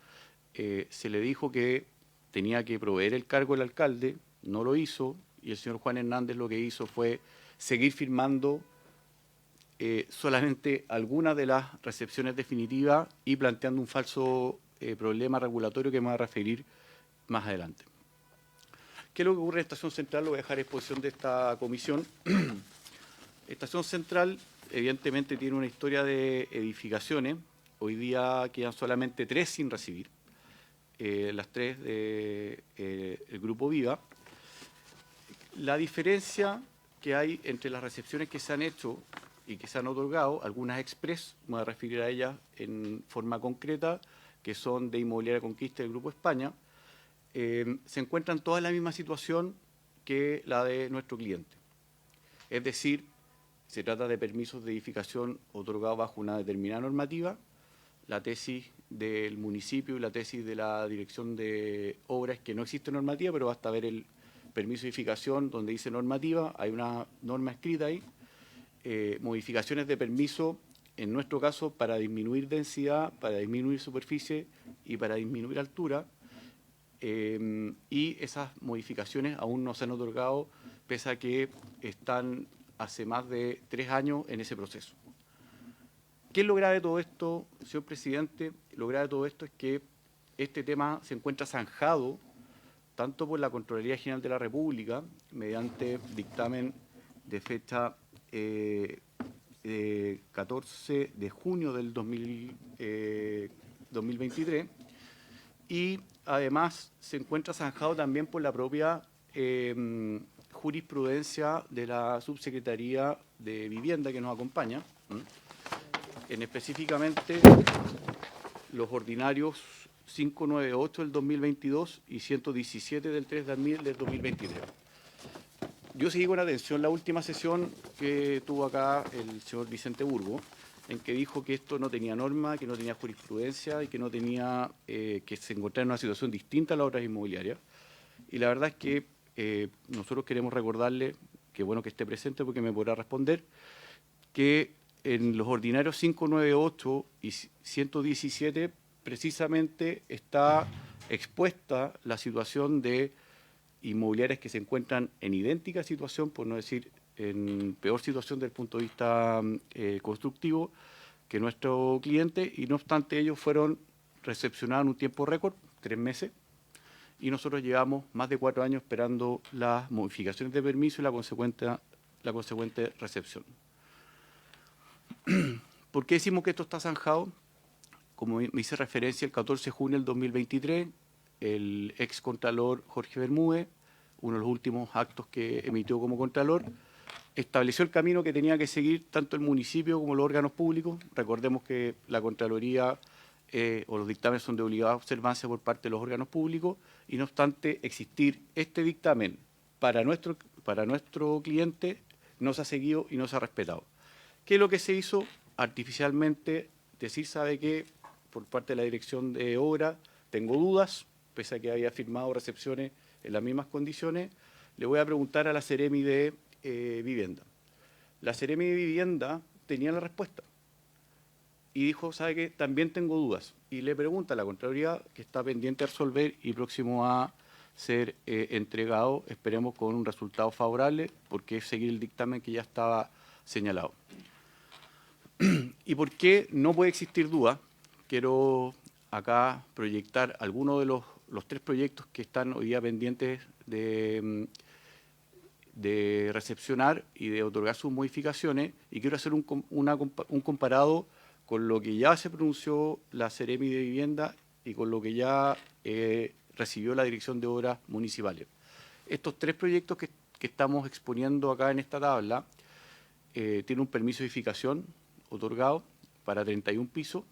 se le dijo que tenía que proveer el cargo del alcalde, no lo hizo, y el señor Juan Hernández lo que hizo fue seguir firmando solamente algunas de las recepciones definitivas y planteando un falso problema regulatorio que me voy a referir más adelante. ¿Qué es lo que ocurre en Estación Central? Lo voy a dejar a exposición de esta comisión. Estación Central evidentemente tiene una historia de edificaciones. Hoy día quedan solamente 3 sin recibir, las 3 del Grupo Viva. La diferencia que hay entre las recepciones que se han hecho y que se han otorgado, algunas express, me voy a referir a ellas en forma concreta, que son de Inmobiliaria Conquista del Grupo España, se encuentran todas en la misma situación que la de nuestro cliente. Es decir, se trata de permisos de edificación otorgados bajo una determinada normativa. La tesis del municipio y la tesis de la Dirección de Obras es que no existe normativa, pero basta ver el permiso de edificación donde dice normativa, hay una norma escrita ahí. Modificaciones de permiso, en nuestro caso, para disminuir densidad, para disminuir superficie y para disminuir altura. Y esas modificaciones aún no se han otorgado, pese a que están hace más de 3 años en ese proceso. ¿Qué es lo grave de todo esto, señor presidente? Lo grave de todo esto es que este tema se encuentra zanjado tanto por la Contraloría General de la República, mediante dictamen de fecha 14 de junio del 2023, y además se encuentra zanjado también por la propia jurisprudencia de la Subsecretaría de Vivienda que nos acompaña. en específicamente los ordinarios 598 del 2022 y 117 del 3 de abril del 2023. Yo seguí con atención la última sesión que tuvo acá el señor Vicente Burgo, en que dijo que esto no tenía norma, que no tenía jurisprudencia y que no tenía, que se encontraba en una situación distinta a las otras inmobiliarias. Y la verdad es que nosotros queremos recordarle, que bueno que esté presente porque me podrá responder, que en los ordinarios 598 y 117 precisamente está expuesta la situación de inmobiliarias que se encuentran en idéntica situación, por no decir en peor situación desde el punto de vista constructivo que nuestro cliente, y no obstante ellos fueron recepcionados en un tiempo récord, 3 meses, y nosotros llevamos más de 4 años esperando las modificaciones de permiso y la consecuente recepción. ¿Por qué decimos que esto está zanjado? Como me hice referencia, el 14 de junio del 2023, el ex contralor Jorge Bermúdez, uno de los últimos actos que emitió como contralor, estableció el camino que tenía que seguir tanto el municipio como los órganos públicos. Recordemos que la Contraloría o los dictámenes son de obligada observancia por parte de los órganos públicos, y no obstante existir este dictamen para nuestro cliente, no se ha seguido y no se ha respetado. ¿Qué es lo que se hizo? Artificialmente decir, ¿sabe qué? Por parte de la dirección de obra, tengo dudas, pese a que había firmado recepciones en las mismas condiciones, le voy a preguntar a la Seremi de Vivienda. La Seremi de Vivienda tenía la respuesta y dijo, ¿sabe qué? También tengo dudas. Y le pregunta a la Contraloría, que está pendiente de resolver y próximo a ser entregado, esperemos con un resultado favorable, porque es seguir el dictamen que ya estaba señalado. ¿Y por qué no puede existir duda? Quiero acá proyectar algunos de los 3 proyectos que están hoy día pendientes de recepcionar y de otorgar sus modificaciones, y quiero hacer un comparado con lo que ya se pronunció la Seremi de Vivienda y con lo que ya recibió la Dirección de Obras Municipales. Estos 3 proyectos que estamos exponiendo acá en esta tabla tienen un permiso de edificación otorgado para 31 pisos,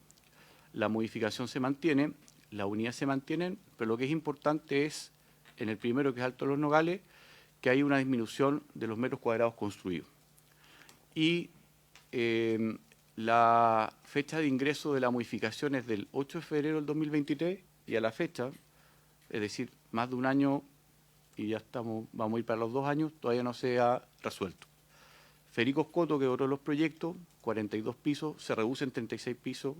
la modificación se mantiene, las unidades se mantienen, pero lo que es importante es, en el primero, que es Alto Los Nogales, que hay una disminución de los metros cuadrados construidos. Y la fecha de ingreso de la modificación es del 8 de febrero del 2023, y a la fecha, es decir, más de un año, y ya vamos a ir para los 2 años, todavía no se ha resuelto. Federico Coto, que otro de los proyectos, 42 pisos, se reducen 36 pisos,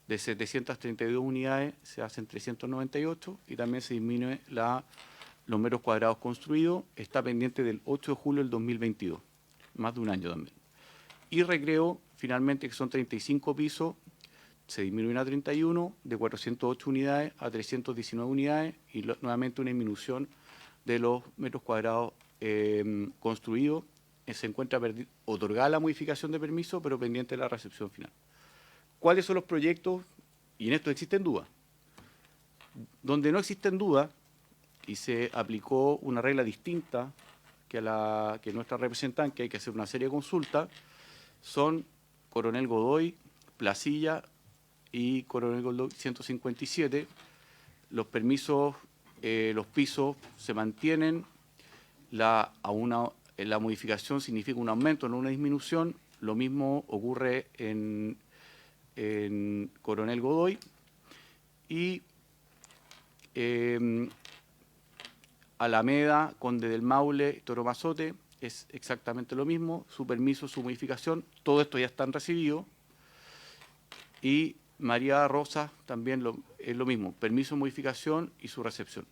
de 732 unidades se hacen 398, y también se disminuye los metros cuadrados construidos, está pendiente del 8 de julio del 2022, más de un año también. Y Recreo, finalmente, que son 35 pisos, se disminuyen a 31, de 408 unidades a 319 unidades, y nuevamente una disminución de los metros cuadrados construidos. Se encuentra otorgada la modificación de permiso, pero pendiente de la recepción final. ¿Cuáles son los proyectos? Y en esto existen dudas. Donde no existen dudas, y se aplicó una regla distinta que nuestra representante, que hay que hacer una serie de consultas, son Coronel Godoy, Placilla y Coronel Godoy 157. Los permisos, los pisos se mantienen, la modificación significa un aumento, no una disminución. Lo mismo ocurre en Coronel Godoy. Y Alameda, Conde del Maule, Toro Mazote, es exactamente lo mismo. Su permiso, su modificación, todo esto ya están recibidos. Y María Rosa también es lo mismo, permiso, modificación y su recepción.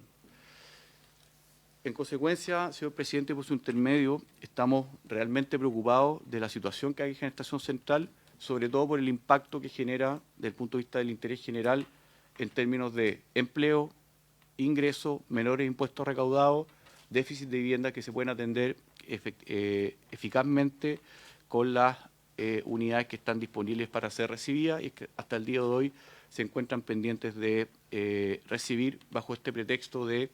En consecuencia, señor presidente, por su intermedio, estamos realmente preocupados de la situación que hay en Estación Central, sobre todo por el impacto que genera desde el punto de vista del interés general en términos de empleo, ingresos, menores impuestos recaudados, déficit de vivienda que se pueden atender eficazmente con las unidades que están disponibles para ser recibidas y que hasta el día de hoy se encuentran pendientes de recibir bajo este pretexto de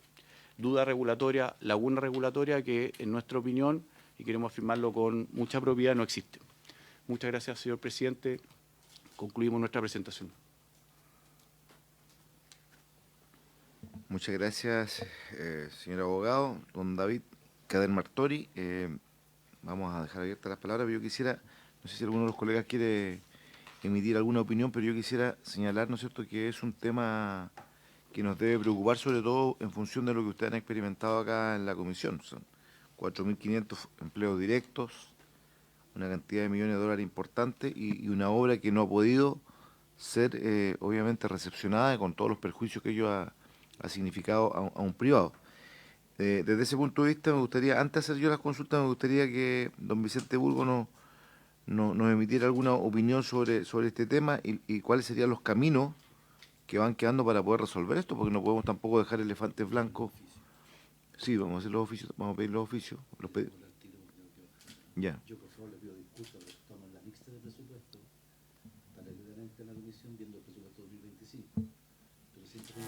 duda regulatoria, laguna regulatoria, que en nuestra opinión, y queremos afirmarlo con mucha propiedad, no existe. Muchas gracias, señor presidente. concluimos nuestra presentación.
Muchas gracias, señor abogado, don David Cader Martori. Vamos a dejar abiertas las palabras, pero yo quisiera, no sé si alguno de los colegas quiere emitir alguna opinión, pero yo quisiera señalar, ¿no es cierto?, que es un tema que nos debe preocupar, sobre todo en función de lo que ustedes han experimentado acá en la comisión. Son 4.500 empleos directos, una cantidad de millones de dólares importante y una obra que no ha podido ser, obviamente, recepcionada con todos los perjuicios que ello ha significado a un privado. Desde ese punto de vista, me gustaría, antes de hacer yo las consultas, me gustaría que don Vicente Burgo nos emitiera alguna opinión sobre este tema y cuáles serían los caminos que van quedando para poder resolver esto, porque no podemos tampoco dejar elefantes blancos. Sí, vamos a hacer los oficios, vamos a pedir los oficios. Ya.
Yo, por favor, le pido disculpas, pero estamos en la mixta de presupuesto, paralelamente a la comisión, viendo el presupuesto 2025. Pero siempre tengo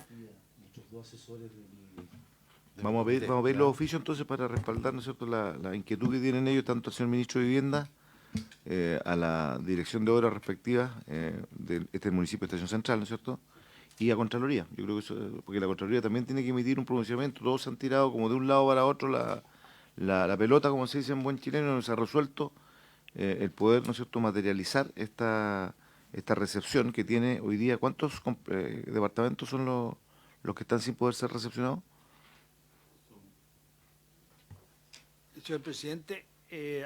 que nuestros dos asesores de mi...
Vamos a pedir los oficios entonces para respaldar, ¿no es cierto?, la inquietud que tienen ellos, tanto al señor ministro de Vivienda, a la dirección de obras respectivas de este municipio de Estación Central, ¿no es cierto?, y a Contraloría. Yo creo que eso, porque la Contraloría también tiene que emitir un pronunciamiento. Todos se han tirado como de un lado para otro la pelota, como se dice en buen chileno, no se ha resuelto el poder, ¿no es cierto?, materializar esta recepción que tiene hoy día. ¿Cuántos departamentos son los que están sin poder ser recepcionados?
Señor presidente,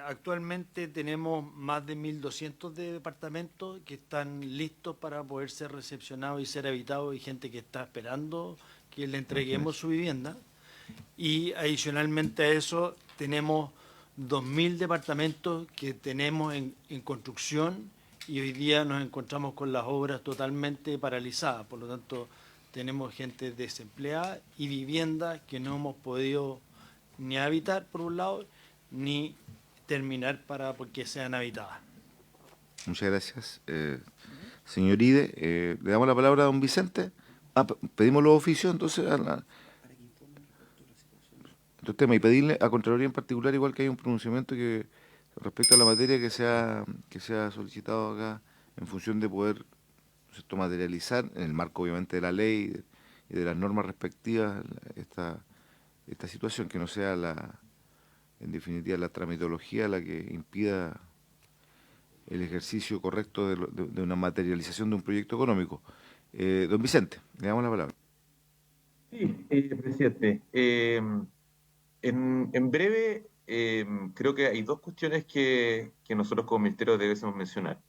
actualmente tenemos más de 1.200 de departamentos que están listos para poder ser recepcionados y ser habitados, y gente que está esperando que le entreguemos su vivienda. Y adicionalmente a eso tenemos 2.000 departamentos que tenemos en construcción, y hoy día nos encontramos con las obras totalmente paralizadas. Por lo tanto, tenemos gente desempleada y viviendas que no hemos podido ni habitar, por un lado, ni terminar porque sean habitadas.
Muchas gracias. Señor Ide, le damos la palabra a don Vicente. Pedimos los oficios, entonces, estos temas, y pedirle a Contraloría en particular, igual que hay un pronunciamiento que respecto a la materia que se ha solicitado acá en función de poder, ¿no es cierto?, materializar, en el marco obviamente de la ley y de las normas respectivas, esta situación, que no sea en definitiva la tramitología la que impida el ejercicio correcto de una materialización de un proyecto económico. Don Vicente, le damos la palabra.
Sí, presidente. En breve, creo que hay dos cuestiones que nosotros como ministerio debemos mencionar.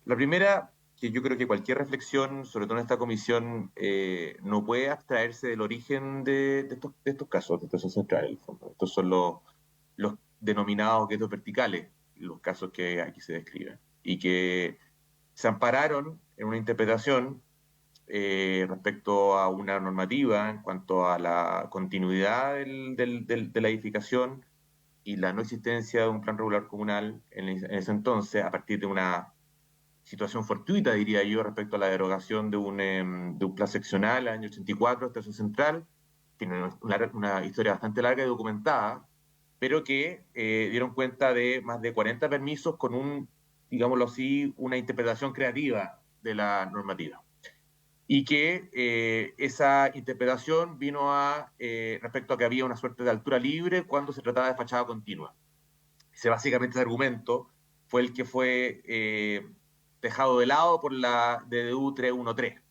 La primera, que yo creo que cualquier reflexión, sobre todo en esta comisión, no puede abstraerse del origen de estos casos de Estación Central, en el fondo. Estos son los denominados guetos verticales, los casos que aquí se describen, y que se ampararon en una interpretación respecto a una normativa en cuanto a la continuidad de la edificación y la no existencia de un plan regular comunal en ese entonces, a partir de una situación fortuita, diría yo, respecto a la derogación de un plan seccional el año 84, Estación Central. Tiene una historia bastante larga y documentada, pero que dieron cuenta de más de 40 permisos con digámoslo así, una interpretación creativa de la normativa. Y que esa interpretación vino respecto a que había una suerte de altura libre cuando se trataba de fachada continua. Básicamente ese argumento fue el que fue dejado de lado por la DDU 313.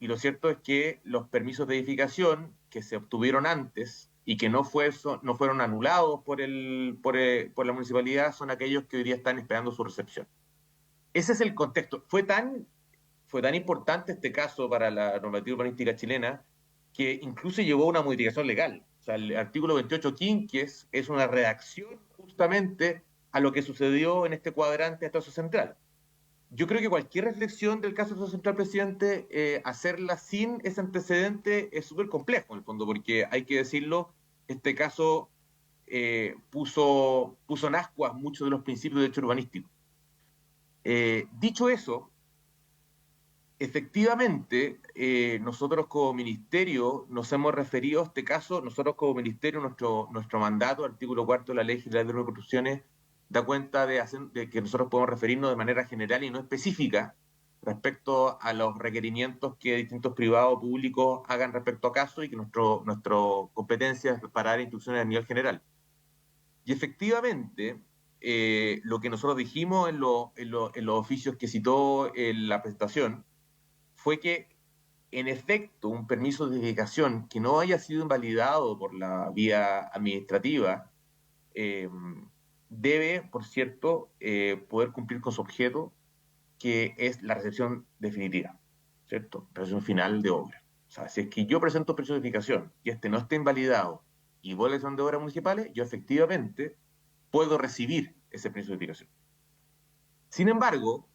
Y lo cierto es que los permisos de edificación que se obtuvieron antes y que no fueron anulados por la municipalidad son aquellos que hoy día están esperando su recepción. Ese es el contexto. Fue tan importante este caso para la normativa urbanística chilena que incluso llevó a una modificación legal. O sea, el artículo 28 quinques es una redacción justamente a lo que sucedió en este cuadrante de Estación Central. Yo creo que cualquier reflexión del caso de Estación Central, presidente, hacerla sin ese antecedente es súper complejo, en el fondo, porque hay que decirlo, este caso puso en ascuas muchos de los principios de derecho urbanístico. Dicho eso, efectivamente, nosotros como ministerio nos hemos referido a este caso. Nosotros como ministerio, nuestro mandato, artículo 4 de la Ley General de Construcciones, da cuenta de que nosotros podemos referirnos de manera general y no específica respecto a los requerimientos que distintos privados o públicos hagan respecto a casos y que nuestra competencia es para dar instrucciones a nivel general. Y efectivamente, lo que nosotros dijimos en los oficios que citó en la presentación fue que, en efecto, un permiso de edificación que no haya sido invalidado por la vía administrativa debe, por cierto, poder cumplir con su objeto, que es la recepción definitiva, ¿cierto? Recepción final de obra. O sea, si es que yo presento un permiso de edificación y este no esté invalidado y voy a la elección de obras municipales, yo efectivamente puedo recibir ese permiso de edificación. Sin embargo,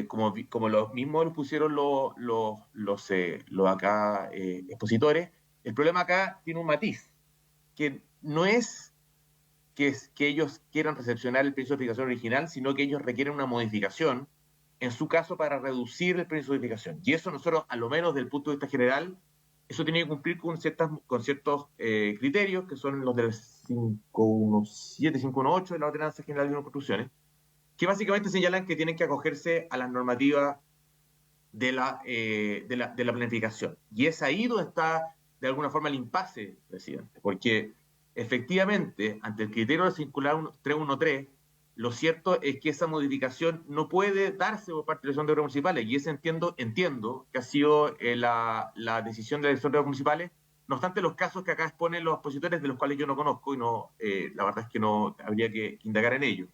como los mismos lo pusieron los acá expositores, el problema acá tiene un matiz, que no es que ellos quieran recepcionar el permiso de edificación original, sino que ellos requieren una modificación, en su caso, para reducir el permiso de edificación. Y eso nosotros, a lo menos desde el punto de vista general, eso tiene que cumplir con ciertos criterios, que son los del 517, 518 de la Ordenanza General de Construcciones, que básicamente señalan que tienen que acogerse a las normativas de la planificación. Y es ahí donde está, de alguna forma, el impasse, presidente, porque efectivamente, ante el criterio del circular 313, lo cierto es que esa modificación no puede darse por parte de la Dirección de Obras Municipales, y ese entiendo que ha sido la decisión de la Dirección de Obras Municipales. No obstante, los casos que acá exponen los expositores, de los cuales yo no conozco, y la verdad es que no habría que indagar en ello.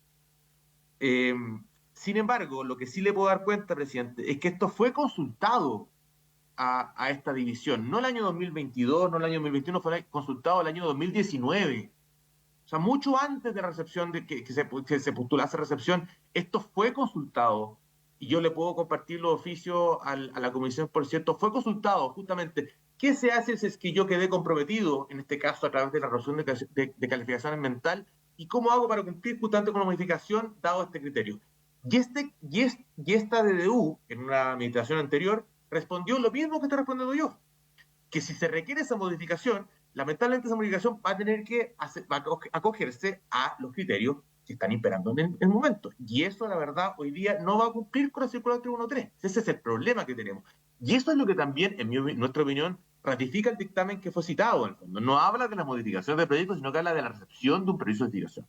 Sin embargo, lo que sí le puedo dar cuenta, presidente, es que esto fue consultado a esta división, no el año 2022, no el año 2021, fue consultado el año 2019. O sea, mucho antes de la recepción, de que se postulase recepción, esto fue consultado. Y yo le puedo compartir los oficios a la comisión, por cierto, fue consultado justamente. ¿Qué se hace si es que yo quedé comprometido, en este caso a través de la resolución de calificación ambiental? ¿Y cómo hago para cumplir justamente con la modificación dado este criterio? Y esta DDU, en una administración anterior, respondió lo mismo que estoy respondiendo yo, que si se requiere esa modificación, lamentablemente esa modificación va a tener que acogerse a los criterios que están imperando en el momento. Y eso, la verdad, hoy día no va a cumplir con la circular 313. Ese es el problema que tenemos. Y eso es lo que también, en nuestra opinión, ratifica el dictamen que fue citado, en el fondo. No habla de la modificación del proyecto, sino que habla de la recepción de un permiso de edificación.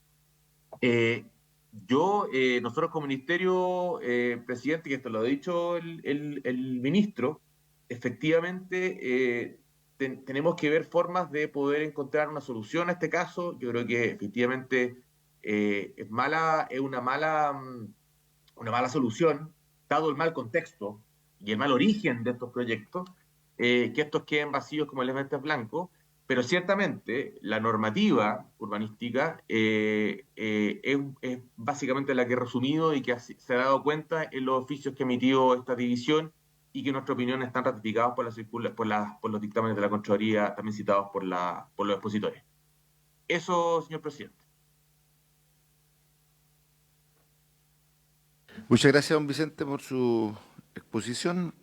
Nosotros como ministerio, presidente, que esto lo ha dicho el ministro, efectivamente tenemos que ver formas de poder encontrar una solución a este caso. Yo creo que efectivamente es una mala solución, dado el mal contexto y el mal origen de estos proyectos, que estos queden vacíos como elementos blancos. Pero ciertamente la normativa urbanística es básicamente la que he resumido y que se ha dado cuenta en los oficios que emitió esta división y que en nuestra opinión están ratificados por los dictámenes de la Contraloría, también citados por los expositores. Eso, señor presidente.
Muchas gracias, don Vicente, por su exposición.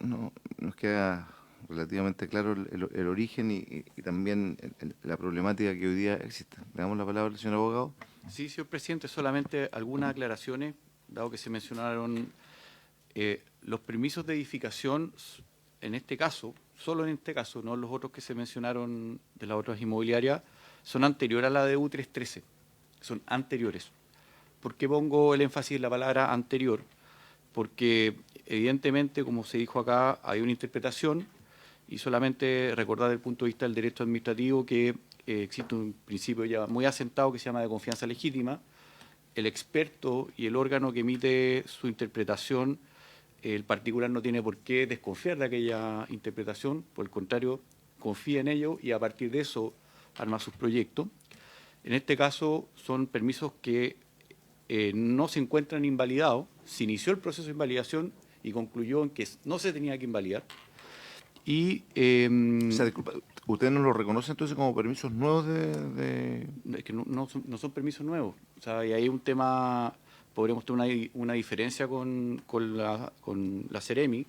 Nos queda relativamente claro el origen y también la problemática que hoy día existe. Le damos la palabra al señor abogado.
Sí, señor presidente, solamente algunas aclaraciones, dado que se mencionaron los permisos de edificación, en este caso, solo en este caso, no los otros que se mencionaron de las otras inmobiliarias, son anteriores a la DU 313, son anteriores. ¿Por qué pongo el énfasis en la palabra anterior? Porque evidentemente, como se dijo acá, hay una interpretación, y solamente recordar desde el punto de vista del derecho administrativo que existe un principio ya muy asentado que se llama de confianza legítima. El experto y el órgano que emite su interpretación, el particular no tiene por qué desconfiar de aquella interpretación, por el contrario, confía en ello y a partir de eso arma sus proyectos. En este caso son permisos que no se encuentran invalidados, se inició el proceso de invalidación y concluyó en que no se tenía que invalidar. Y,
o sea, disculpa, ¿usted no lo reconoce entonces como permisos nuevos
Es que no son permisos nuevos. O sea, y hay un tema, podríamos tener una diferencia con la Ceremi,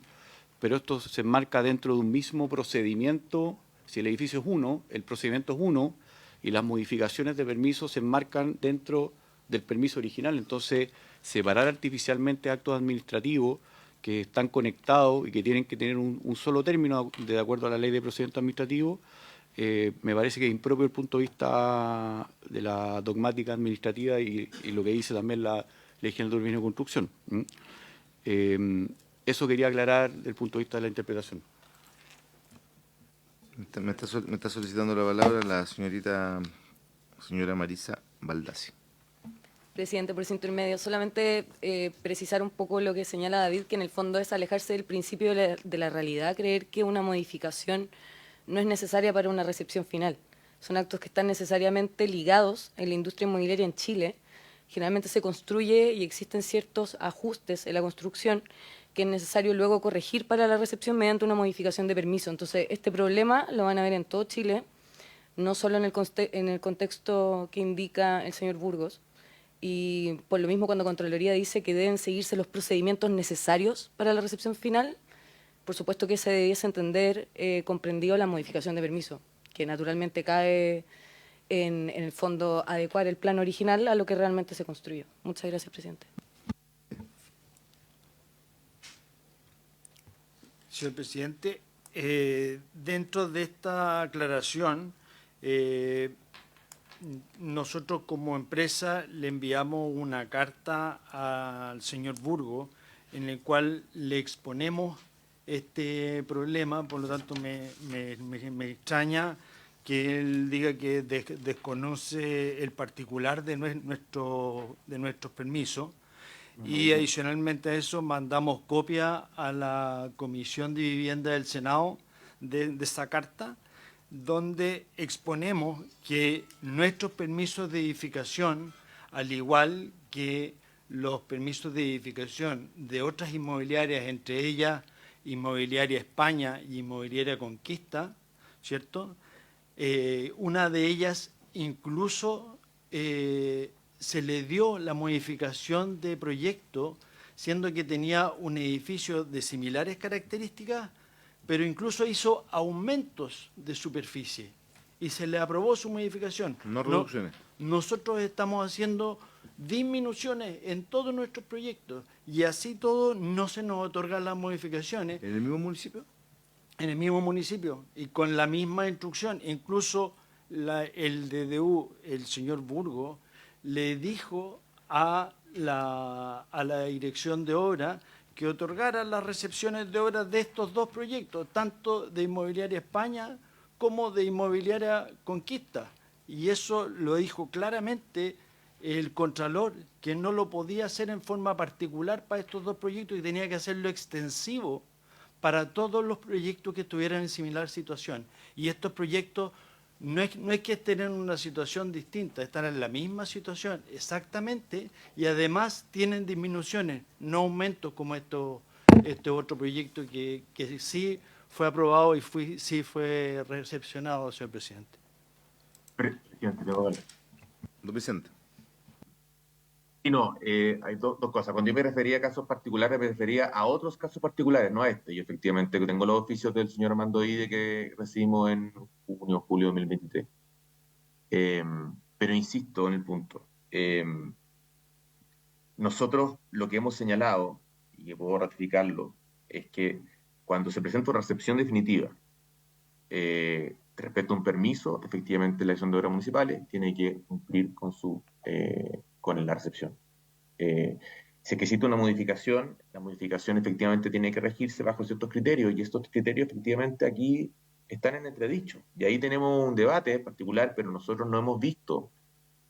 pero esto se enmarca dentro de un mismo procedimiento. Si el edificio es uno, el procedimiento es uno, y las modificaciones de permisos se enmarcan dentro del permiso original. Entonces, separar artificialmente actos administrativos que están conectados y que tienen que tener un solo término de acuerdo a la ley de procedimiento administrativo, me parece que es impropio desde el punto de vista de la dogmática administrativa y lo que dice también la Ley General de Urbanismo y Construcción. Eso quería aclarar desde el punto de vista de la interpretación.
Me está solicitando la palabra la señora Marisa Baldassi.
Presidente, por ese intermedio, solamente precisar un poco lo que señala David, que en el fondo es alejarse del principio de la realidad, creer que una modificación no es necesaria para una recepción final. Son actos que están necesariamente ligados en la industria inmobiliaria en Chile. Generalmente se construye y existen ciertos ajustes en la construcción que es necesario luego corregir para la recepción mediante una modificación de permiso. Entonces, este problema lo van a ver en todo Chile, no solo en el contexto que indica el señor Burgos. Y por lo mismo, cuando Contraloría dice que deben seguirse los procedimientos necesarios para la recepción final, por supuesto que se debiese entender comprendido la modificación de permiso, que naturalmente cae en el fondo adecuar el plan original a lo que realmente se construyó. Muchas gracias, presidente.
Señor presidente, dentro de esta aclaración, nosotros como empresa le enviamos una carta al señor Burgo en el cual le exponemos este problema, por lo tanto me extraña que él diga que desconoce el particular de nuestros permisos. Y adicionalmente a eso mandamos copia a la Comisión de Vivienda del Senado de esa carta, donde exponemos que nuestros permisos de edificación, al igual que los permisos de edificación de otras inmobiliarias, entre ellas Inmobiliaria España y Inmobiliaria Conquista, ¿cierto? Una de ellas incluso se le dio la modificación de proyecto, siendo que tenía un edificio de similares características, pero incluso hizo aumentos de superficie y se le aprobó su modificación.
No reducciones.
Nosotros estamos haciendo disminuciones en todos nuestros proyectos y así todo no se nos otorgan las modificaciones.
¿En el mismo municipio?
En el mismo municipio y con la misma instrucción. Incluso el DDU, el señor Burgo, le dijo a la dirección de obra que otorgara las recepciones de obras de estos dos proyectos, tanto de Inmobiliaria España como de Inmobiliaria Conquista. Y eso lo dijo claramente el Contralor, que no lo podía hacer en forma particular para estos dos proyectos y tenía que hacerlo extensivo para todos los proyectos que estuvieran en similar situación. Y estos proyectos no es que estén en una situación distinta, están en la misma situación exactamente y además tienen disminuciones, no aumentos como este otro proyecto que sí fue aprobado y sí fue recepcionado, señor presidente.
Presidente, tengo que hablar.
Don Vicente.
Y no, hay dos cosas. Cuando yo me refería a casos particulares, me refería a otros casos particulares, no a este. Yo efectivamente tengo los oficios del señor Armando Ide que recibimos en julio de 2023. Pero insisto en el punto. Nosotros lo que hemos señalado, y que puedo ratificarlo, es que cuando se presenta una recepción definitiva respecto a un permiso, efectivamente la Dirección de Obras Municipales tiene que cumplir con la recepción. Si es que existe una modificación, la modificación efectivamente tiene que regirse bajo ciertos criterios, y estos criterios efectivamente aquí están en entredicho. Y ahí tenemos un debate particular, pero nosotros no hemos visto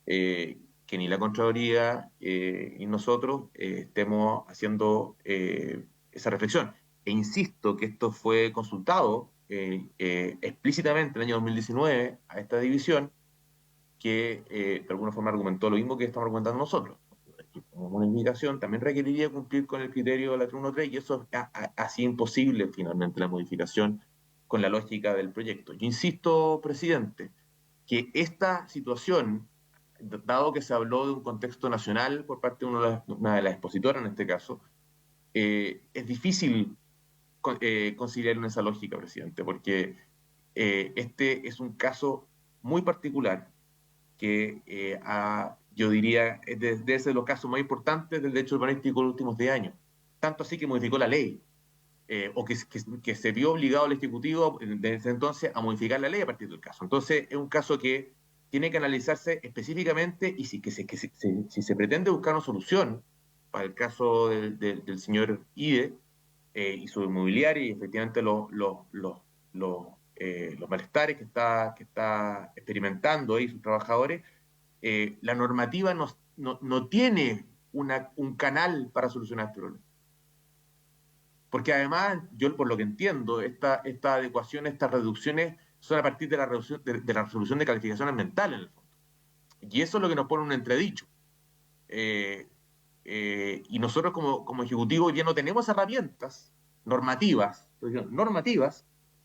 que ni la Contraloría y nosotros estemos haciendo esa reflexión. E insisto que esto fue consultado explícitamente en el año 2019 a esta división, que de alguna forma argumentó lo mismo que estamos argumentando nosotros. Como una indicación también requeriría cumplir con el criterio de la 313 y eso hacía imposible finalmente la modificación con la lógica del proyecto. Yo insisto, presidente, que esta situación, dado que se habló de un contexto nacional por parte de una de las expositoras en este caso, es difícil conciliar en esa lógica, presidente, porque este es un caso muy particular que yo diría, debe ser los casos más importantes del derecho urbanístico de los últimos 10 años. Tanto así que modificó la ley, o que se vio obligado el Ejecutivo desde entonces a modificar la ley a partir del caso. Entonces, es un caso que tiene que analizarse específicamente, y si se pretende buscar una solución para el caso del señor Ide y su inmobiliaria, y efectivamente los malestares que está experimentando ahí sus trabajadores, la normativa no tiene un canal para solucionar este problema. Porque además, yo por lo que entiendo, esta adecuación, estas reducciones son a partir de la resolución de calificación ambiental, en el fondo. Y eso es lo que nos pone un entredicho. Y nosotros como Ejecutivo ya no tenemos herramientas normativas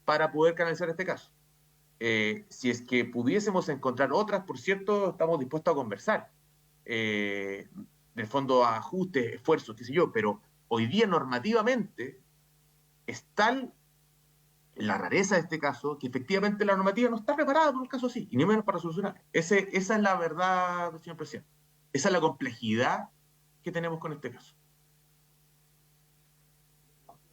para poder canalizar este caso. Si es que pudiésemos encontrar otras, por cierto, estamos dispuestos a conversar. Del fondo, a ajustes, esfuerzos, qué sé yo, pero hoy día normativamente es tal la rareza de este caso que efectivamente la normativa no está preparada para un caso así, y ni menos para solucionar. Esa es la verdad, señor presidente. Esa es la complejidad que tenemos con este caso.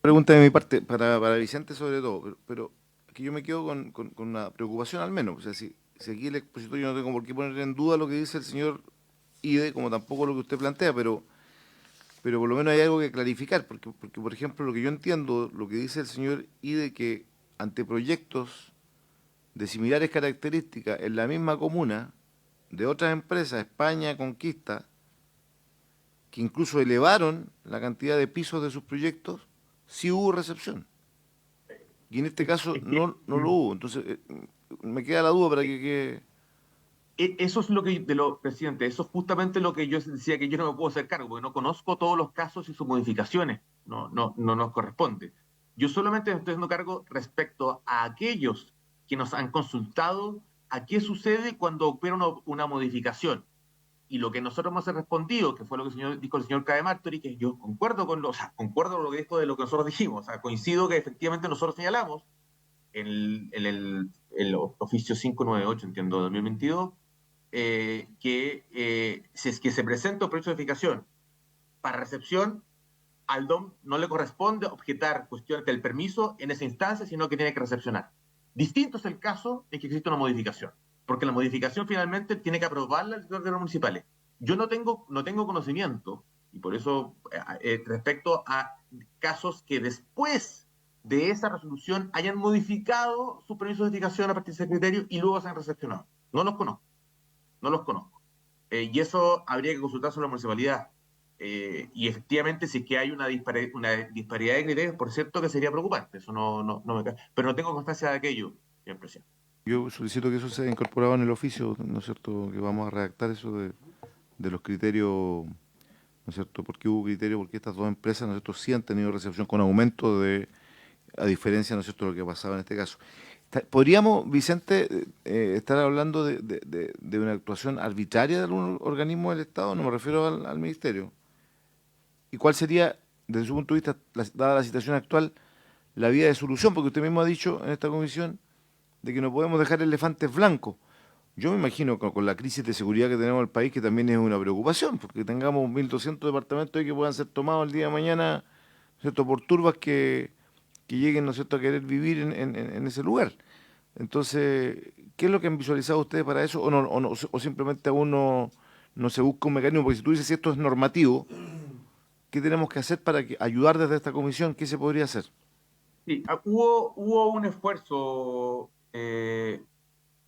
Pregunta de mi parte, para Vicente sobre todo, pero aquí yo me quedo con una preocupación al menos. O sea, si aquí el expositor, yo no tengo por qué poner en duda lo que dice el señor Ide, como tampoco lo que usted plantea, pero por lo menos hay algo que clarificar, porque por ejemplo, lo que yo entiendo, lo que dice el señor Ide, que ante proyectos de similares características en la misma comuna, de otras empresas, España, Conquista, que incluso elevaron la cantidad de pisos de sus proyectos, sí hubo recepción. Y en este caso no lo hubo. Entonces, me queda la duda para que...
Eso es presidente, eso es justamente lo que yo decía, que yo no me puedo hacer cargo, porque no conozco todos los casos y sus modificaciones. No nos corresponde. Yo solamente me estoy haciendo cargo respecto a aquellos que nos han consultado a qué sucede cuando opera una modificación. Y lo que nosotros hemos respondido, que fue lo que dijo el señor Cabe Martori, que yo concuerdo con lo que dijo de lo que nosotros dijimos. O sea, coincido que efectivamente nosotros señalamos en el oficio 598, entiendo, de 2022, que si es que se presenta un proyecto de edificación para recepción, al DOM no le corresponde objetar cuestiones del permiso en esa instancia, sino que tiene que recepcionar. Distinto es el caso en que existe una modificación, porque la modificación finalmente tiene que aprobarla el sector de los municipales. Yo no tengo conocimiento, y por eso respecto a casos que después de esa resolución hayan modificado su permiso de edificación a partir de ese criterio y luego se han recepcionado. No los conozco. Y eso habría que consultar sobre la municipalidad. Y efectivamente, si es que hay una disparidad de criterios, por cierto que sería preocupante. Eso no me cae. Pero no tengo constancia de aquello, señor presidente.
Yo solicito que eso sea incorporado en el oficio, ¿no es cierto? Que vamos a redactar eso de los criterios, ¿no es cierto? ¿Por qué hubo criterios? Porque estas dos empresas, ¿no es cierto?, sí han tenido recepción con aumento a diferencia, ¿no es cierto?, de lo que pasaba en este caso. ¿Podríamos, Vicente, estar hablando de una actuación arbitraria de algún organismo del Estado? No me refiero al Ministerio. ¿Y cuál sería, desde su punto de vista, dada la situación actual, la vía de solución? Porque usted mismo ha dicho en esta comisión de que no podemos dejar elefantes blancos. Yo me imagino que con la crisis de seguridad que tenemos en el país, que también es una preocupación, porque tengamos 1.200 departamentos ahí que puedan ser tomados el día de mañana, ¿no es cierto?, por turbas que lleguen, ¿no es cierto?, a querer vivir en ese lugar. Entonces, ¿qué es lo que han visualizado ustedes para eso? ¿O simplemente aún no se busca un mecanismo? Porque si tú dices si esto es normativo, ¿qué tenemos que hacer para ayudar desde esta comisión? ¿Qué se podría hacer?
Sí, hubo un esfuerzo, pero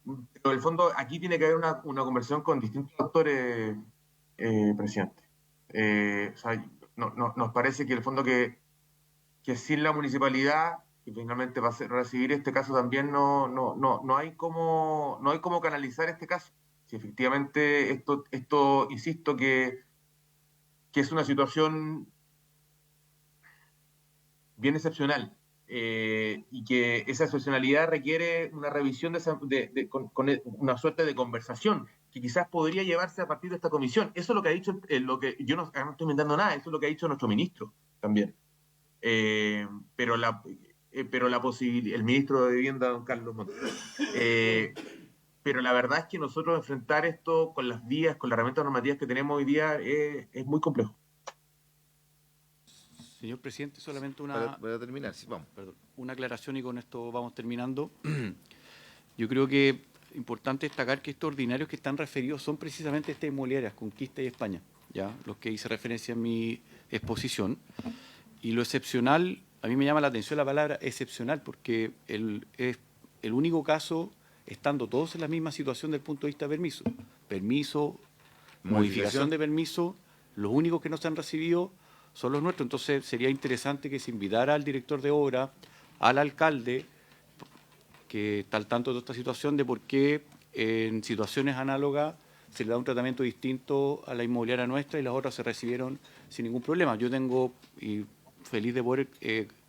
en el fondo aquí tiene que haber una conversación con distintos actores, presidente. O sea, nos parece que en el fondo que sin la municipalidad, que finalmente va a recibir este caso también, no hay cómo canalizar este caso. Si efectivamente esto insisto, que es una situación bien excepcional, y que esa excepcionalidad requiere una revisión con una suerte de conversación que quizás podría llevarse a partir de esta comisión. Eso es lo que ha dicho, lo que yo no estoy inventando nada, eso es lo que ha dicho nuestro ministro también. Pero la posibilidad, el ministro de Vivienda, don Carlos Montes, pero la verdad es que nosotros enfrentar esto con las vías, con las herramientas normativas que tenemos hoy día es muy complejo.
Señor presidente, solamente
Para terminar, sí, vamos.
perdón, una aclaración y con esto vamos terminando. Yo creo que es importante destacar que estos ordinarios que están referidos son precisamente estas inmobiliarias, Conquista y España, ya los que hice referencia en mi exposición. Y lo excepcional, a mí me llama la atención la palabra excepcional, porque es el único caso, estando todos en la misma situación desde el punto de vista de permiso, modificación de permiso, los únicos que no se han recibido son los nuestros. Entonces sería interesante que se invitara al director de obra, al alcalde, que está al tanto de esta situación, de por qué en situaciones análogas se le da un tratamiento distinto a la inmobiliaria nuestra y las otras se recibieron sin ningún problema. Yo tengo, y feliz de poder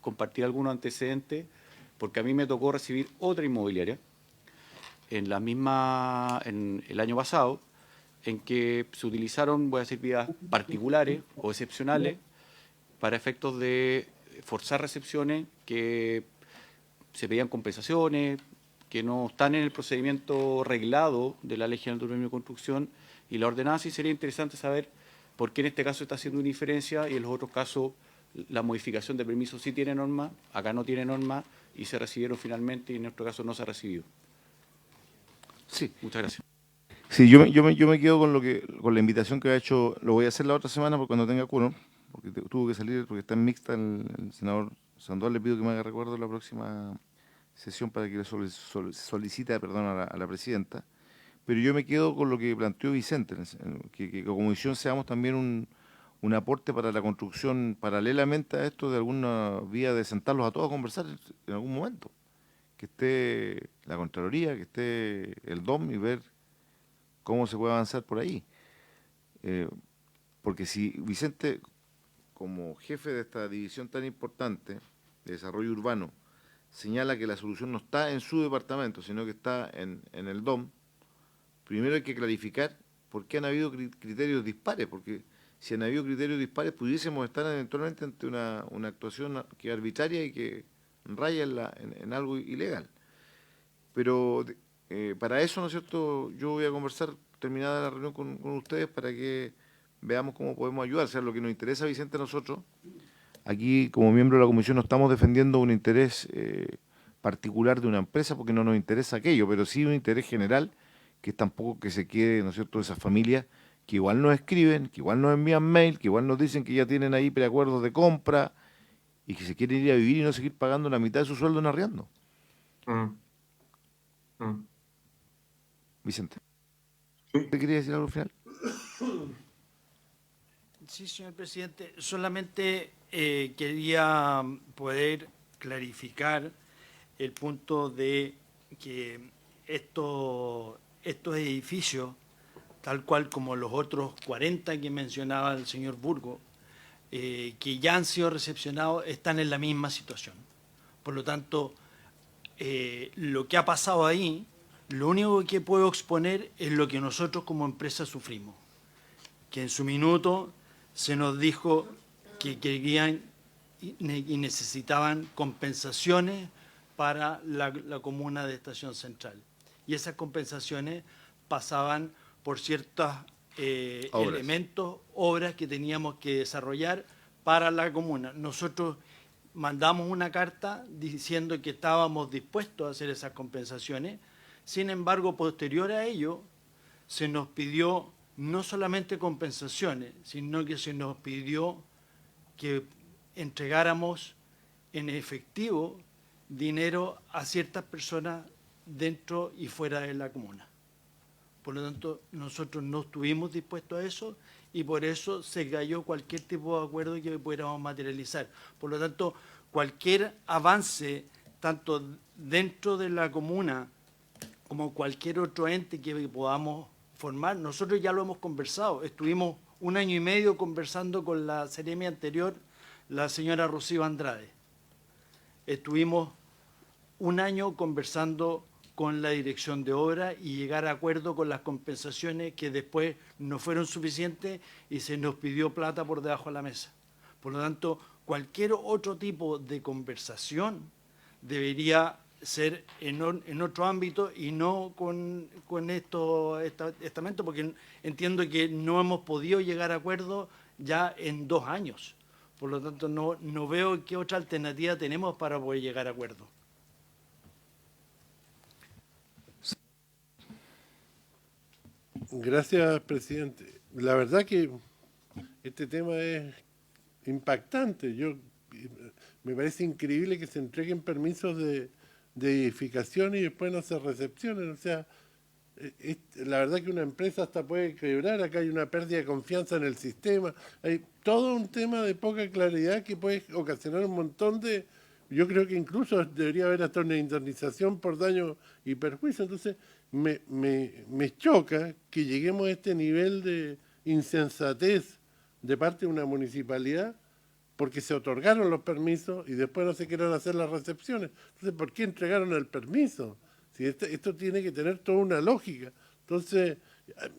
compartir algunos antecedentes, porque a mí me tocó recibir otra inmobiliaria en el año pasado, en que se utilizaron, voy a decir, vías particulares o excepcionales para efectos de forzar recepciones que se pedían compensaciones, que no están en el procedimiento reglado de la Ley General de Urbanismo y Construcción y la ordenanza, y sería interesante saber por qué en este caso está haciendo una diferencia y en los otros casos la modificación de permisos sí tiene norma, acá no tiene norma y se recibieron finalmente y en nuestro caso no se ha recibido.
Sí.
Muchas gracias.
Sí, yo me quedo con la invitación que ha hecho. Lo voy a hacer la otra semana porque cuando tenga quórum, porque tuvo que salir, porque está en mixta el senador Sandoval. Le pido que me haga recuerdo la próxima sesión para que le solicite perdón, a la presidenta. Pero yo me quedo con lo que planteó Vicente, que como comisión seamos también un aporte para la construcción paralelamente a esto de alguna vía de sentarlos a todos a conversar en algún momento. Que esté la Contraloría, que esté el DOM y ver cómo se puede avanzar por ahí. Porque si Vicente, como jefe de esta división tan importante de desarrollo urbano, señala que la solución no está en su departamento, sino que está en el DOM, primero hay que clarificar por qué han habido criterios dispares, porque si han habido criterios dispares pudiésemos estar eventualmente ante una actuación que es arbitraria y que raya en algo ilegal. Pero para eso, ¿no es cierto?, yo voy a conversar terminada la reunión con ustedes para que veamos cómo podemos ayudar. O sea, lo que nos interesa, Vicente, a nosotros, aquí como miembro de la comisión no estamos defendiendo un interés particular de una empresa porque no nos interesa aquello, pero sí un interés general, que es tampoco que se quede, ¿no es cierto?, esas familias que igual nos escriben, que igual nos envían mail, que igual nos dicen que ya tienen ahí preacuerdos de compra y que se quieren ir a vivir y no seguir pagando la mitad de su sueldo en arriendo. Vicente. ¿Te quería decir algo al final?
Sí, señor presidente. Solamente quería poder clarificar el punto de que estos edificios, tal cual como los otros 40 que mencionaba el señor Burgo, que ya han sido recepcionados, están en la misma situación. Por lo tanto, lo que ha pasado ahí, lo único que puedo exponer es lo que nosotros como empresa sufrimos, que en su minuto se nos dijo que querían y necesitaban compensaciones para la comuna de Estación Central. Y esas compensaciones pasaban por ciertos elementos, obras que teníamos que desarrollar para la comuna. Nosotros mandamos una carta diciendo que estábamos dispuestos a hacer esas compensaciones. Sin embargo, posterior a ello, se nos pidió no solamente compensaciones, sino que se nos pidió que entregáramos en efectivo dinero a ciertas personas dentro y fuera de la comuna. Por lo tanto, nosotros no estuvimos dispuestos a eso y por eso se cayó cualquier tipo de acuerdo que pudiéramos materializar. Por lo tanto, cualquier avance, tanto dentro de la comuna como cualquier otro ente que podamos formar, nosotros ya lo hemos conversado. Estuvimos 1 año y medio conversando con la seremi anterior, la señora Rocío Andrade. Estuvimos 1 año conversando con la dirección de obra y llegar a acuerdo con las compensaciones que después no fueron suficientes y se nos pidió plata por debajo de la mesa. Por lo tanto, cualquier otro tipo de conversación debería ser en otro ámbito y no con estamento, porque entiendo que no hemos podido llegar a acuerdo ya en 2 años. Por lo tanto, no veo qué otra alternativa tenemos para poder llegar a acuerdo.
Gracias, presidente. La verdad que este tema es impactante. Me parece increíble que se entreguen permisos de edificación y después no se recepcionen. O sea, la verdad que una empresa hasta puede quebrar. Acá hay una pérdida de confianza en el sistema. Hay todo un tema de poca claridad que puede ocasionar un montón de... Yo creo que incluso debería haber hasta una indemnización por daño y perjuicio. Entonces, me choca que lleguemos a este nivel de insensatez de parte de una municipalidad porque se otorgaron los permisos y después no se quieran hacer las recepciones. Entonces, ¿por qué entregaron el permiso? Si esto tiene que tener toda una lógica. Entonces,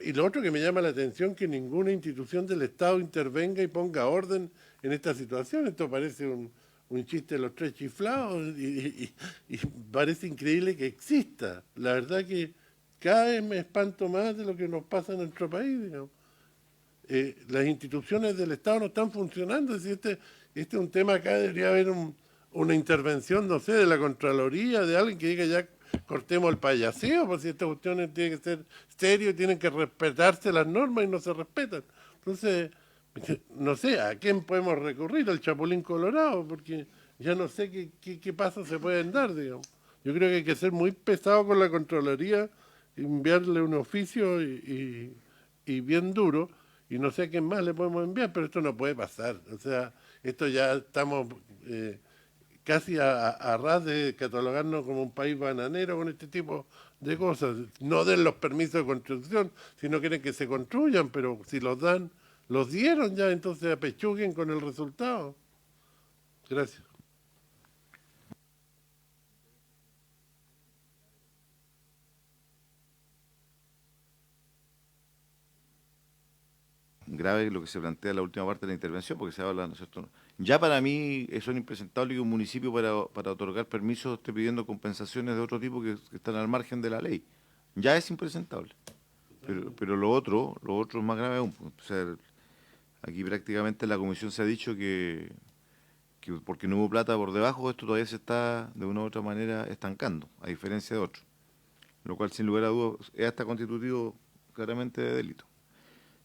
y lo otro que me llama la atención, que ninguna institución del Estado intervenga y ponga orden en esta situación. Esto parece un chiste de los 3 chiflados y parece increíble que exista. La verdad que cada vez me espanto más de lo que nos pasa en nuestro país, digamos. Las instituciones del Estado no están funcionando. Este es un tema. Acá debería haber una intervención, no sé, de la Contraloría, de alguien que diga ya cortemos el payaseo, porque si estas cuestiones tienen que ser serias, tienen que respetarse las normas y no se respetan. Entonces, no sé, ¿a quién podemos recurrir? Al Chapulín Colorado, porque ya no sé qué pasos se pueden dar, digamos. Yo creo que hay que ser muy pesado con la Contraloría, enviarle un oficio y bien duro, y no sé a quién más le podemos enviar, pero esto no puede pasar. O sea, esto ya estamos casi a ras de catalogarnos como un país bananero con este tipo de cosas. No den los permisos de construcción, si no quieren que se construyan, pero si los dan, los dieron ya, entonces apechuguen con el resultado. Gracias.
Grave lo que se plantea en la última parte de la intervención, porque se habla, ¿no es cierto? Ya para mí son impresentables que un municipio para otorgar permisos esté pidiendo compensaciones de otro tipo que están al margen de la ley. Ya es impresentable. Pero lo otro es más grave aún. O sea, aquí prácticamente la comisión se ha dicho que porque no hubo plata por debajo, esto todavía se está de una u otra manera estancando, a diferencia de otros. Lo cual, sin lugar a dudas, es hasta constitutivo claramente de delito.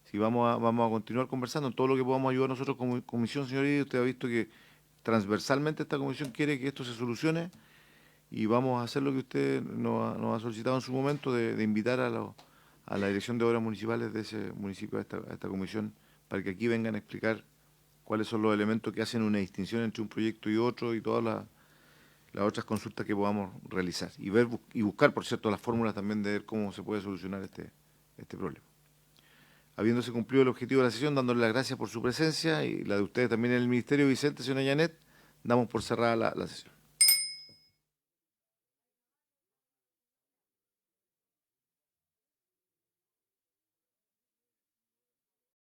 Si vamos a continuar conversando en todo lo que podamos ayudar nosotros como comisión, señoría. Usted ha visto que transversalmente esta comisión quiere que esto se solucione y vamos a hacer lo que usted nos ha solicitado en su momento de invitar a la Dirección de Obras Municipales de ese municipio a esta comisión para que aquí vengan a explicar cuáles son los elementos que hacen una distinción entre un proyecto y otro y todas las otras consultas que podamos realizar y buscar, por cierto, las fórmulas también de ver cómo se puede solucionar este problema. Habiéndose cumplido el objetivo de la sesión, dándole las gracias por su presencia y la de ustedes también en el Ministerio, Vicente, señora Yanet, damos por cerrada la sesión.